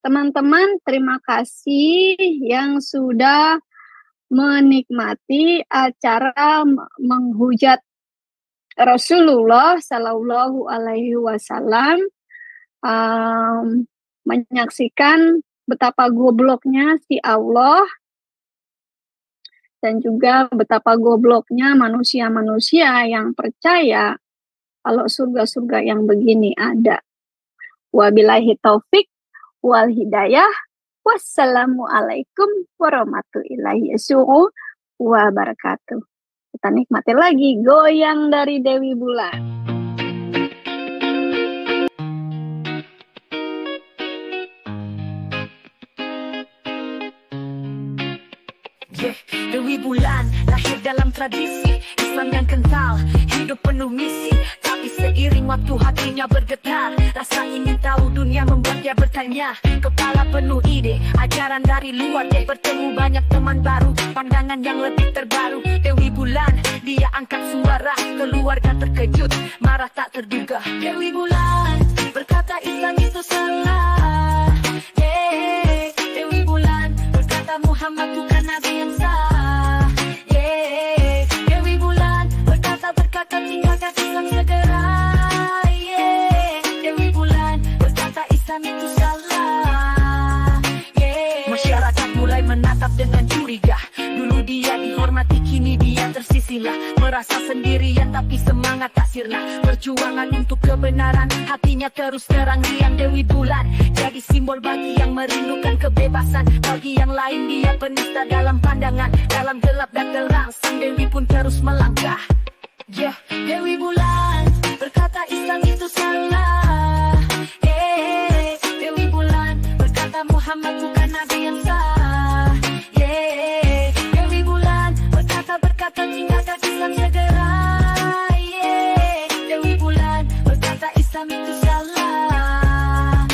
[SPEAKER 3] teman-teman, terima kasih yang sudah menikmati acara menghujat Rasulullah Shallallahu Alaihi Wasallam, menyaksikan betapa gobloknya si Allah dan juga betapa gobloknya manusia-manusia yang percaya kalau surga-surga yang begini ada. Wabillahi taufik wal hidayah. Wassalamualaikum warahmatullahi wabarakatuh. Kita nikmati lagi goyang dari Dewi Bulan.
[SPEAKER 1] Dewi Bulan lahir dalam tradisi Islam yang kental, hidup penuh misi. Tapi seiring waktu hatinya bergetar, rasa ingin tahu dunia membuat dia bertanya. Kepala penuh ide, ajaran dari luar, dia bertemu banyak teman baru, pandangan yang lebih terbaru. Dewi Bulan, dia angkat suara, keluarga terkejut, marah tak terduga. Dewi Bulan berkata Islam itu salah. Dewi Bulan berkata Muhammad bukan nabi yang sah. Dewi Bulan berkata tinggalkan Islam segera. Dewi Bulan berkata Islam itu salah. Masyarakat mulai menatap dengan curiga. Dulu dia dihormati, kini dia tersisilah. Merasa sendirian tapi semangat tak sirna. Perjuangan untuk kebenaran, hatinya terus terang riang. Dewi Bulan jadi simbol bagi yang merindukan kebebasan. Bagi yang lain dia penista dalam pandangan. Dalam gelap dan terang, sang Dewi pun terus melangkah. Dewi Bulan berkata Islam itu salah. Dewi Bulan berkata Muhammad bukan nabi yang sah. Dewi Bulan berkata tinggalkan Islam segera. Dewi Bulan berkata Islam itu salah.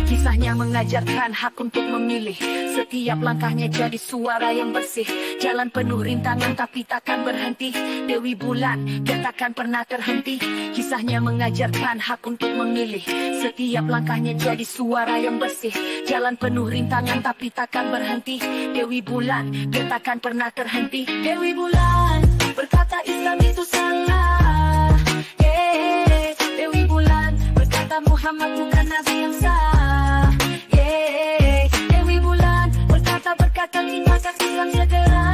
[SPEAKER 1] Kisahnya mengajarkan hak untuk memilih. Setiap langkahnya jadi suara yang bersih. Jalan penuh rintangan tapi takkan berhenti. Dewi Bulan dia takkan pernah terhenti. Kisahnya mengajarkan hak untuk memilih. Setiap langkahnya jadi suara yang bersih. Jalan penuh rintangan tapi takkan berhenti. Dewi Bulan dia takkan pernah terhenti. Dewi Bulan berkata Islam itu salah. Dewi Bulan berkata Muhammad bukan nabi yang sah. Dewi Bulan berkata tinggalkan Islam segera.